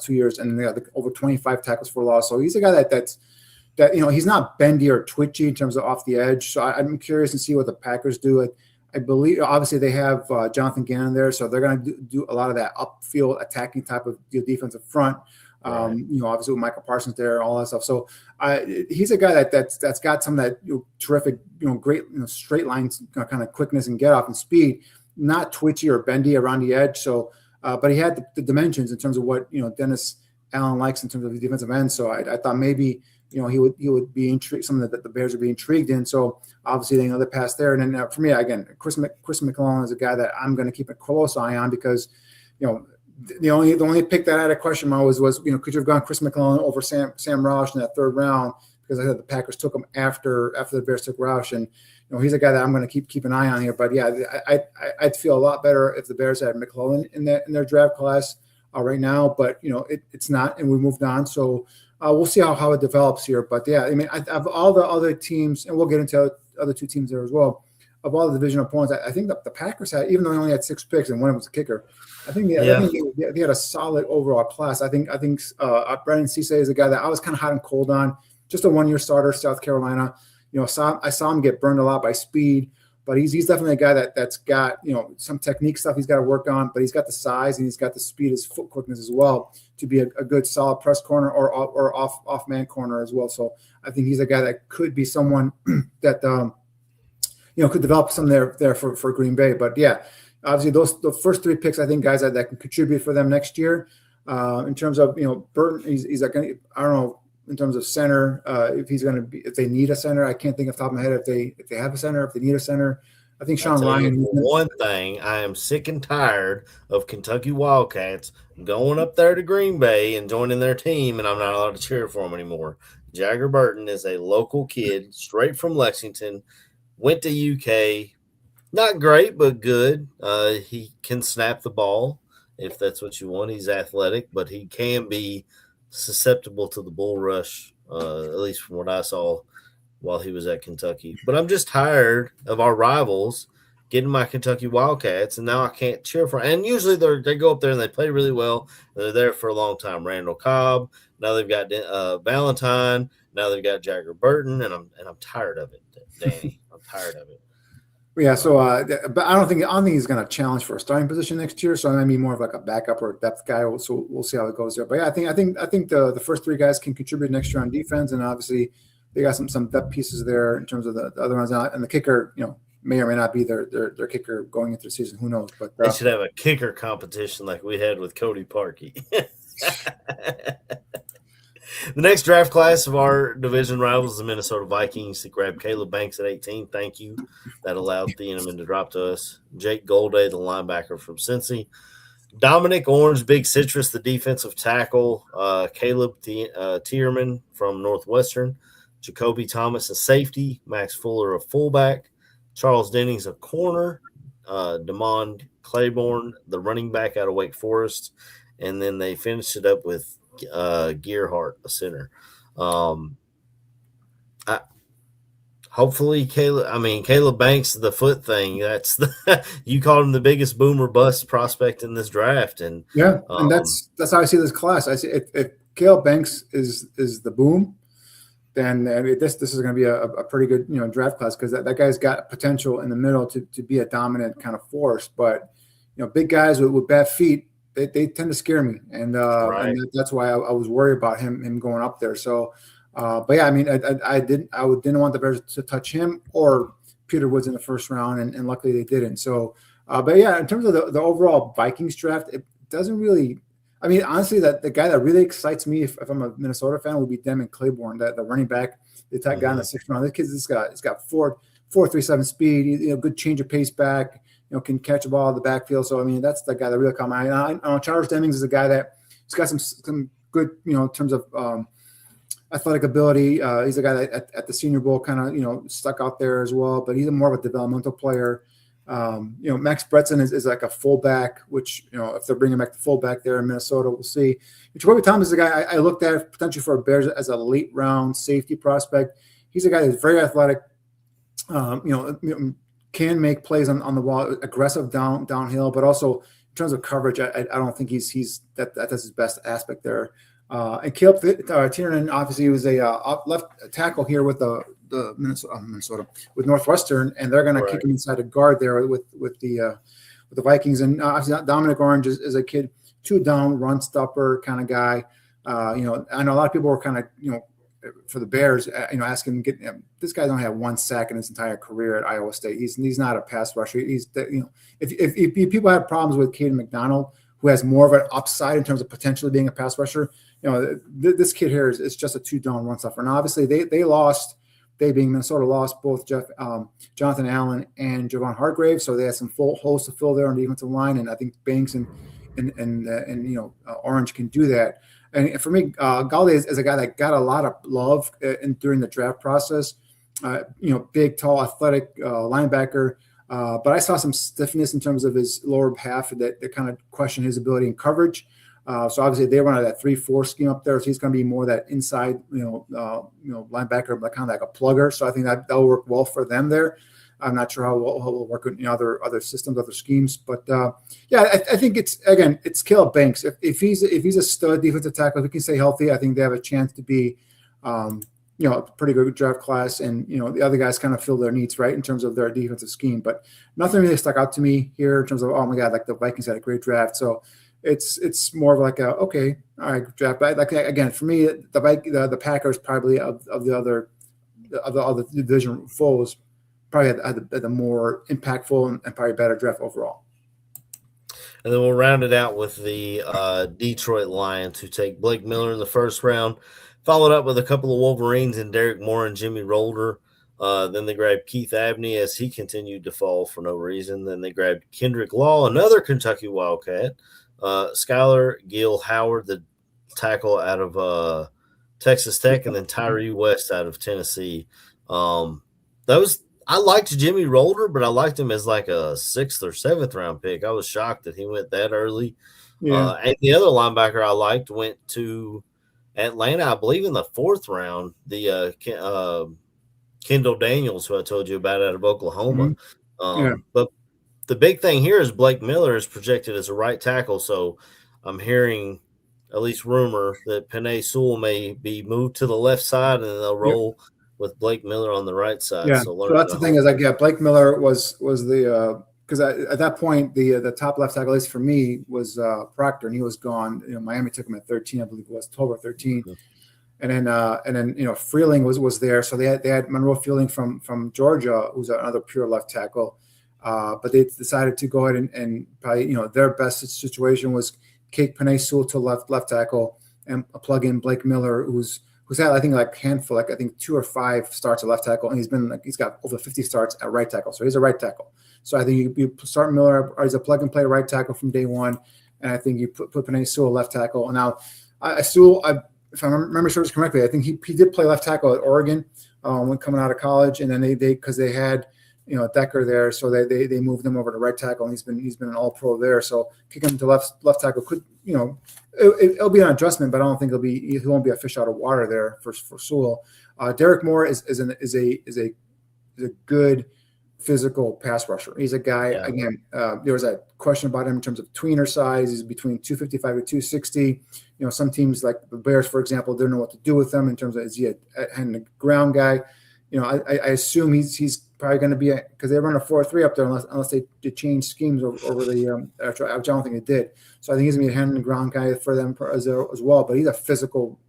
2 years. And they got over 25 tackles for loss. So he's a guy that he's not bendy or twitchy in terms of off the edge. So I'm curious to see what the Packers do. I believe obviously they have Jonathan Gannon there. So they're going to do a lot of that upfield attacking type of defensive front. Right. Obviously with Michael Parsons there, all that stuff. So he's a guy that's got some of that terrific, great, straight lines kind of quickness and get off and speed, not twitchy or bendy around the edge. So, but he had the dimensions in terms of what Dennis Allen likes in terms of his defensive end. So I thought maybe he would be intrigued. Something that the Bears would be intrigued in. So obviously they pass there. And then for me again, Chris McClellan is a guy that I'm going to keep a close eye on because the only pick that I had a question mark was could you have gone Chris McClellan over Sam Roush in that third round, because I said the Packers took him after the Bears took Roush, and he's a guy that I'm going to keep an eye on here. But yeah, I'd feel a lot better if the Bears had McClellan in their draft class right now, but it's not, and we moved on. So we'll see how it develops here. But yeah, I mean, of all the other teams, and we'll get into other two teams there as well. Of all the division opponents, I think that the Packers had, even though they only had 6 picks and one of them was a kicker, I think they had a solid overall class. I think Brandon Cisse is a guy that I was kind of hot and cold on. Just a 1-year starter, South Carolina. I saw him get burned a lot by speed, but he's definitely a guy that's got some technique stuff he's got to work on. But he's got the size and he's got the speed, his foot quickness as well to be a good solid press corner or off man corner as well. So I think he's a guy that could be someone that could develop some there for Green Bay. But yeah, obviously the first 3 picks, I think guys that can contribute for them next year. In terms of Burton, he's like, I don't know, in terms of center, if they need a center. I can't think off the top of my head if they have a center, if they need a center. I think Sean Ryan. One thing, I am sick and tired of Kentucky Wildcats going up there to Green Bay and joining their team, and I'm not allowed to cheer for them anymore. Jagger Burton is a local kid straight from Lexington. Went to UK, not great, but good. He can snap the ball if that's what you want. He's athletic, but he can be susceptible to the bull rush, at least from what I saw while he was at Kentucky. But I'm just tired of our rivals getting my Kentucky Wildcats, and now I can't cheer for them. And usually they go up there and they play really well. They're there for a long time. Randall Cobb. Now they've got Valentine. Now they've got Jagger Burton, and I'm tired of it, Danny. I'm tired of it. Yeah, so but I don't think he's going to challenge for a starting position next year. So I mean, more of like a backup or a depth guy. So we'll see how it goes there. But yeah, I think the first 3 guys can contribute next year on defense, and obviously they got some depth pieces there in terms of the other ones. And the kicker, may or may not be their kicker going into the season. Who knows? But they should have a kicker competition like we had with Cody Parkey. The next draft class of our division rivals is the Minnesota Vikings that grabbed Caleb Banks at 18. Thank you. That allowed Thieneman to drop to us. Jake Golday, the linebacker from Cincy. Dominic Orange, Big Citrus, the defensive tackle. Caleb Tierman from Northwestern. Jacoby Thomas, a safety. Max Fuller, a fullback. Charles Dennings, a corner. Damond Claiborne, the running back out of Wake Forest. And then they finished it up with Gearhart, a center. Hopefully Caleb Banks, the foot thing, that's you called him the biggest boomer bust prospect in this draft. And and that's how I see this class. I see if Caleb Banks is the boom, then this is going to be a pretty good draft class, because that guy's got potential in the middle to be a dominant kind of force. But big guys with bad feet, they tend to scare me, and that's why I was worried about him going up there. So, but yeah, I mean, I didn't want the Bears to touch him or Peter Woods in the first round, and luckily they didn't. So, but yeah, in terms of the overall Vikings draft, it doesn't really. I mean, honestly, that the guy that really excites me, if I'm a Minnesota fan, would be Demon Claiborne, the running back, the attack guy in the 6th round. This guy's got 4.37 speed, good change of pace back, can catch a ball in the backfield. So I mean, that's the guy that really caught my eye. I know Charles Demings is a guy that's got some good, in terms of athletic ability. He's a guy that at the Senior Bowl kind of stuck out there as well, but he's more of a developmental player. Max Bretson is like a fullback, which, if they're bringing back the fullback there in Minnesota, we'll see. Jacoby Thomas is a guy I looked at potentially for Bears as a late round safety prospect. He's a guy that's very athletic, can make plays on the wall, aggressive downhill, but also in terms of coverage, I don't think that's his best aspect there. And Caleb Tiernan, obviously, was a left tackle here with the Minnesota with Northwestern, and they're going to kick him inside a guard there with the Vikings. And obviously, Dominic Orange is a kid, 2 down, run stopper kind of guy. I know a lot of people were kind of for the Bears, asking this guy don't have 1 sack in his entire career at Iowa State. He's not a pass rusher. If people have problems with Caden McDonald, who has more of an upside in terms of potentially being a pass rusher, this kid here is just a 2 down, run stopper. And obviously they lost. They being Minnesota lost both Jonathan Allen and Javon Hargrave, so they had some full holes to fill there on the defensive line, and I think Banks and Orange can do that. And for me, Galladay is a guy that got a lot of love during the draft process. Big, tall, athletic linebacker, but I saw some stiffness in terms of his lower half that kind of questioned his ability in coverage. So obviously they run that 3-4 scheme up there, so he's going to be more that inside, linebacker, but kind of like a plugger. So I think that'll work well for them there. I'm not sure how it will work in other systems, other schemes, but I think it's Caleb Banks. If he's a stud defensive tackle, if he can stay healthy, I think they have a chance to be, a pretty good draft class, and the other guys kind of fill their needs right in terms of their defensive scheme. But nothing really stuck out to me here in terms of, oh my God, like the Vikings had a great draft. So it's more of like all right, draft. But like again, for me, the Packers probably of the other division foes probably had the more impactful and probably better draft overall. And then we'll round it out with the Detroit Lions, who take Blake Miller in the 1st round, followed up with a couple of Wolverines and Derek Moore and Jimmy Rolder. Then they grabbed Keith Abney as he continued to fall for no reason. Then they grabbed Kendrick Law, another Kentucky Wildcat, Skylar Gill Howard, the tackle out of Texas Tech, and then Tyree West out of Tennessee. I liked Jimmy Rolder, but I liked him as like a 6th or 7th round pick. I was shocked that he went that early. Yeah. And the other linebacker I liked went to Atlanta, I believe, in the 4th round. The Kendall Daniels, who I told you about out of Oklahoma. Mm-hmm. But the big thing here is Blake Miller is projected as a right tackle. So I'm hearing, at least rumor, that Penei Sewell may be moved to the left side and they'll roll with Blake Miller on the right side. Yeah. So that's the thing is, Blake Miller was the because at that point the top left tackle, at least for me, was Proctor, and he was gone. Miami took him at 13, I believe it was 12 or 13. Mm-hmm. And then Freeling was there, so they had Monroe Freeling from Georgia, who's another pure left tackle. But they decided to go ahead and probably their best situation was kick Penei Sewell to left tackle and plug in Blake Miller, who's had, I think, like handful, like I think 2 or 5 starts at left tackle, and he's got over 50 starts at right tackle. So he's a right tackle. So I think you start Miller as a plug and play right tackle from day one, and I think you put Penei Sewell left tackle. And now Sewell, if I remember correctly, I think he did play left tackle at Oregon when coming out of college, and then they because they had Decker there, so they moved him over to right tackle, and he's been an All Pro there. So kicking him to left tackle could it'll be an adjustment, but I don't think he won't be a fish out of water there for Sewell. Derek Moore is a good physical pass rusher. He's a guy, again, there was a question about him in terms of tweener size. He's between 255 to 260. Some teams like the Bears, for example, don't know what to do with him in terms of, is he a hand the ground guy? I assume he's probably going to be, because they run a 4-3 up there unless they change schemes over the I don't think they did. So I think he's going to be a hand the ground guy for them as well. But he's a physical,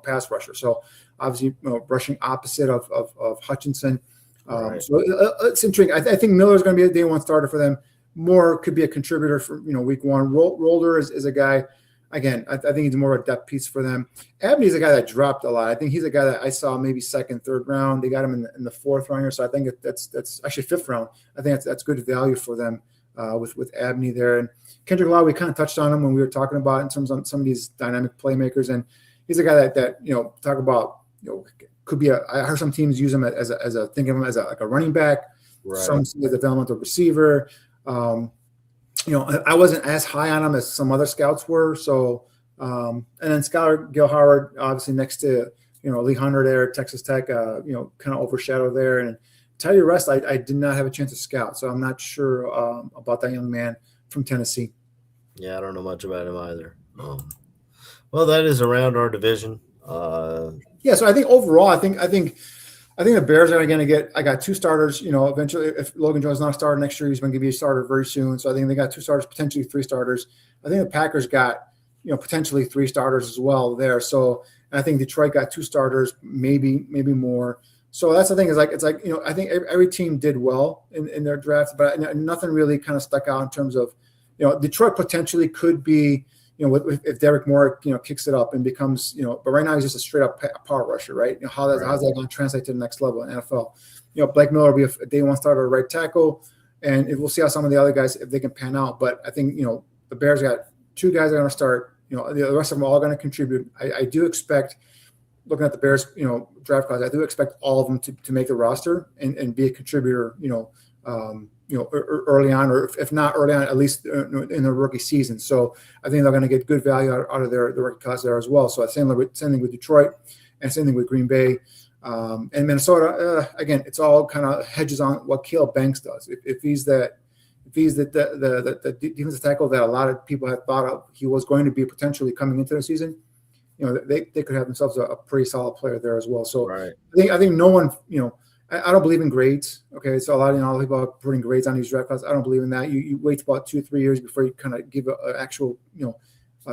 pass rusher. So obviously, rushing opposite of Hutchinson. Right. So it's intriguing. I think Miller's going to be a day one starter for them. Moore could be a contributor for week one. Rolder is a guy. Again, I think he's more of a depth piece for them. Abney's a guy that dropped a lot. I think he's a guy that I saw maybe second, third round. They got him in the fourth round, so I think that's actually fifth round. I think that's good value for them with Abney there. And Kendrick Law, we kind of touched on him when we were talking about in terms of some of these dynamic playmakers, and he's a guy that talk about could be I heard some teams use him as a think of him as like a running back, right. Some see the developmental receiver. I wasn't as high on him as some other scouts were. So, and then Skylar Gil Howard, obviously next to, Lee Hunter there at Texas Tech, kind of overshadowed there. And tell you the rest, I did not have a chance to scout. So I'm not sure about that young man from Tennessee. Yeah, I don't know much about him either. Well, that is around our division. Yeah, so I think overall, I think the Bears are going to get. I got two starters. Eventually, if Logan Jones is not a starter next year, he's going to give you a starter very soon. So I think they got two starters, potentially three starters. I think the Packers got potentially three starters as well there. So I think Detroit got two starters, maybe more. So that's the thing is it's like I think every team did well in their drafts, but nothing really kind of stuck out in terms of Detroit potentially could be. If Derek Moore, kicks it up and becomes, but right now he's just a straight up power rusher, right? How's that going to translate to the next level in NFL? Blake Miller will be a day one starter at right tackle, and we'll see how some of the other guys, if they can pan out. But I think, the Bears got two guys that are going to start, the rest of them are all going to contribute. I do expect, looking at the Bears, draft class, I do expect all of them to make the roster and be a contributor, early on, or if not early on, at least in the rookie season. So I think they're going to get good value out of the rookie class there as well. So same thing with Detroit, and same thing with Green Bay, and Minnesota. Again, it's all kind of hedges on what Caleb Banks does. If he's the defensive tackle that a lot of people had thought of, he was going to be potentially coming into the season. They could have themselves a pretty solid player there as well. So right. I think no one I don't believe in grades. Okay, so a lot of people are putting grades on these draft classes. I don't believe in that. You wait about 2 or 3 years before you kind of give an actual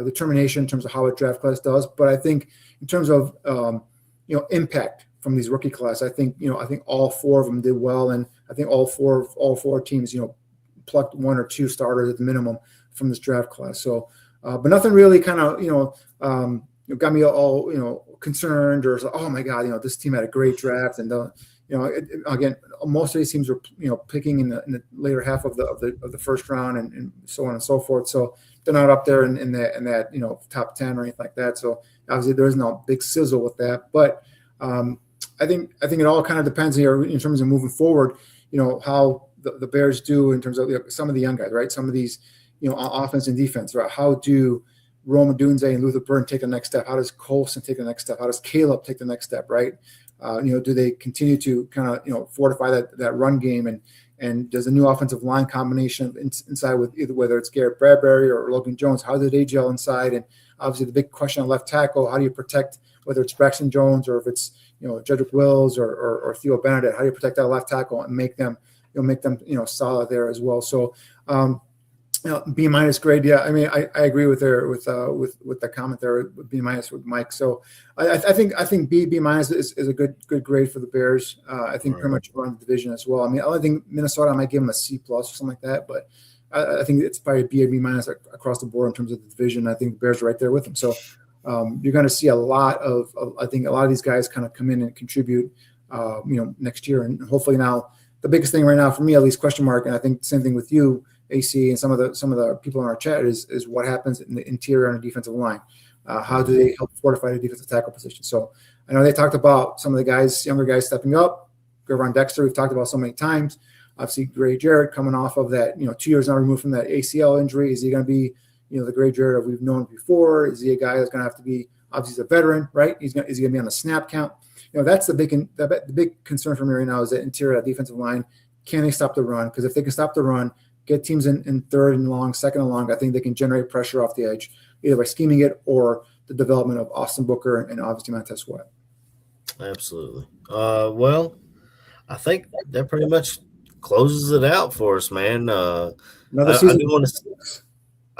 determination in terms of how a draft class does. But I think in terms of impact from these rookie class, I think all four of them did well, and I think all four teams plucked one or two starters at the minimum from this draft class. So, but nothing really kind of got me all concerned or oh my god, this team had a great draft and again, most of these teams were picking in the later half of the first round and so on and so forth. So they're not up there in that top 10 or anything like that. So obviously there is no big sizzle with that. But I think it all kind of depends here in terms of moving forward. How the Bears do in terms of some of the young guys, right? Some of these offense and defense, right? How do Rome Odunze and Luther Burden take the next step? How does Colson take the next step? How does Caleb take the next step, right? Do they continue to kind of fortify that run game, and does a new offensive line combination inside with either whether it's Garrett Bradbury or Logan Jones, how do they gel inside? And obviously the big question on left tackle, how do you protect whether it's Braxton Jones or if it's Jedrick Wills or Theo Benedict, how do you protect that left tackle and make them solid there as well? So B- grade, yeah. I mean, I agree with the comment there with B- with Mike. So I think B- is a good grade for the Bears. I think pretty much around the division as well. I mean, I only think Minnesota I might give them a C+ or something like that, but I think it's probably B or B- across the board in terms of the division. I think the Bears are right there with them. So you're going to see a lot of I think a lot of these guys kind of come in and contribute, next year, and hopefully now the biggest thing right now for me, at least question mark, and I think same thing with you, AC, and some of the people in our chat is what happens in the interior and the defensive line. How do they help fortify the defensive tackle position? So I know they talked about some of the guys, younger guys stepping up. Gervon Dexter, we've talked about so many times. Obviously, Gray Jarrett coming off of that, 2 years now removed from that ACL injury. Is he going to be, the Gray Jarrett we've known before? Is he a guy that's going to have to be, obviously, he's a veteran, right? Is he going to be on the snap count? That's the big concern for me right now is that interior defensive line. can they stop the run? Because if they can stop the run, get teams in third and long, second and long, I think they can generate pressure off the edge, either by scheming it or the development of Austin Booker and obviously Montez Sweat. Absolutely. Well, I think that pretty much closes it out for us, man. Another season.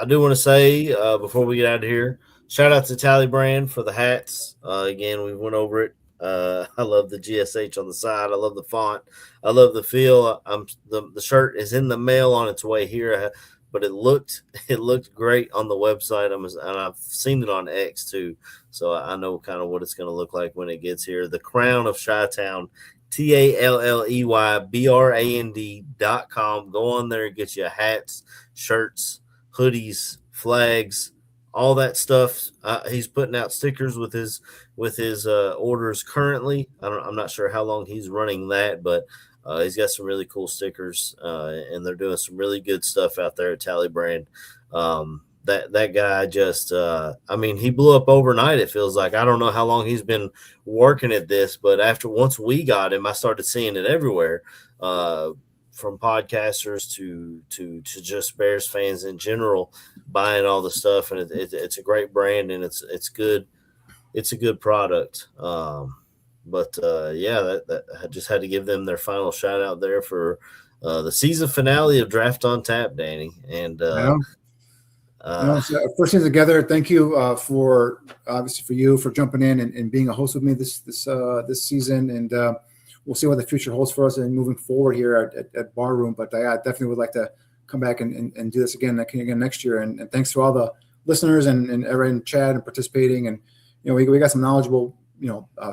I do want to say before we get out of here, shout out to Tally Brand for the hats. Again, we went over it. I love the GSH on the side. I love the font. I love the feel. The shirt is in the mail on its way here, but it looked great on the website. And I've seen it on X too, so I know kind of what it's going to look like when it gets here. The Crown of Chi-Town, TALLEYBRAND.com. Go on there and get you hats, shirts, hoodies, flags, all that stuff. He's putting out stickers with his orders currently. I'm not sure how long he's running that, but he's got some really cool stickers, and they're doing some really good stuff out there at Tally Brand. That guy just, he blew up overnight. It feels like. I don't know how long he's been working at this, but once we got him, I started seeing it everywhere, from podcasters to just Bears fans in general, buying all the stuff, and it's a great brand, and it's good. It's a good product. I just had to give them their final shout out there for the season finale of Draft on Tap, Danny. And first thing together, thank you for you for jumping in and being a host with me this season, and we'll see what the future holds for us and moving forward here at Barroom. But I definitely would like to come back and do this again next year. And thanks to all the listeners and everyone in chat and participating. And we got some knowledgeable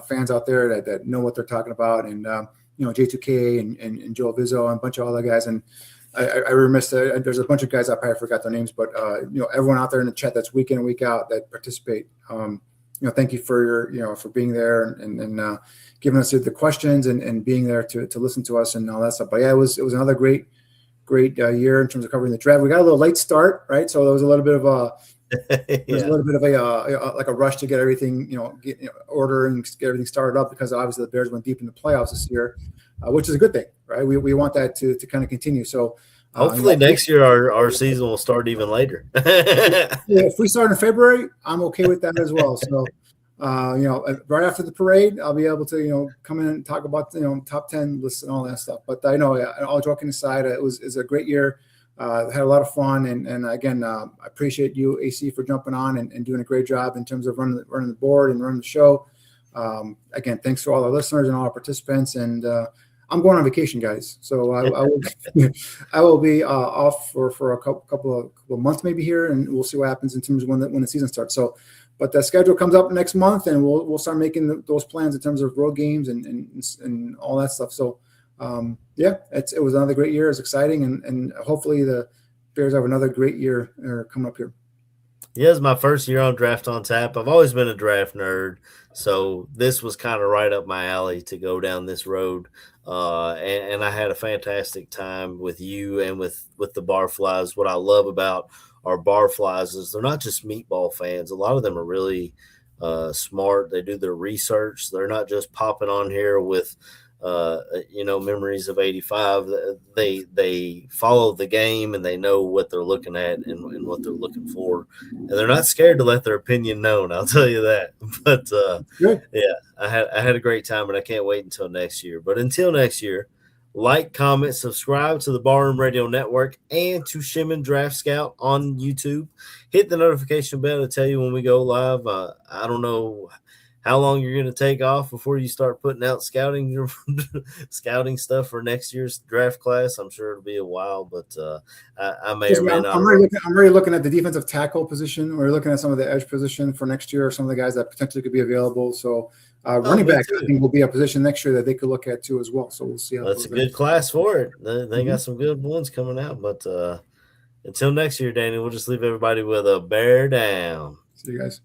fans out there that know what they're talking about. And J2K and Joe Vizzo and a bunch of other guys. And I remiss there's a bunch of guys I probably forgot their names, but everyone out there in the chat that's week in and week out that participate. Thank you for for being there and giving us the questions and being there to listen to us and all that stuff. But yeah, it was another great year in terms of covering the draft. We got a little late start, right? So there was a little bit of a like a rush to get everything order and get everything started up, because obviously the Bears went deep in the playoffs this year, which is a good thing, right? We want that to kind of continue. So hopefully next year our season will start even later. If we start in February, I'm okay with that as well. So right after the parade, I'll be able to come in and talk about top 10 lists and all that stuff. But I know, all joking aside, it was a great year. Had a lot of fun, and again, I appreciate you, AC, for jumping on and doing a great job in terms of running the board and running the show. Again, thanks to all our listeners and all our participants. And I'm going on vacation, guys, so I will be off for a couple of months maybe here, and we'll see what happens in terms of when the season starts. So, but the schedule comes up next month, and we'll start making those plans in terms of road games and all that stuff. So. It was another great year. It's exciting, and hopefully the Bears have another great year coming up here. Yeah, it's my first year on Draft on Tap. I've always been a draft nerd, so this was kind of right up my alley to go down this road. And I had a fantastic time with you and with the Barflies. What I love about our Barflies is they're not just meatball fans. A lot of them are really smart. They do their research. They're not just popping on here with memories of 85. They follow the game, and they know what they're looking at and what they're looking for, and they're not scared to let their opinion known. I'll tell you that. But I had a great time, and I can't wait until next year. But until next year, like, comment, subscribe to the Barroom Radio Network and to Shimon Draft Scout on YouTube. Hit the notification bell to tell you when we go live. I don't know how long you're going to take off before you start putting out scouting stuff for next year's draft class. I'm sure it'll be a while, but I may or may not. I'm already looking at the defensive tackle position. We're looking at some of the edge position for next year, some of the guys that potentially could be available. So running back, I think, will be a position next year that they could look at too as well. So we'll see. That's a good class for it. They got some good ones coming out. But until next year, Danny, we'll just leave everybody with a bear down. See you guys.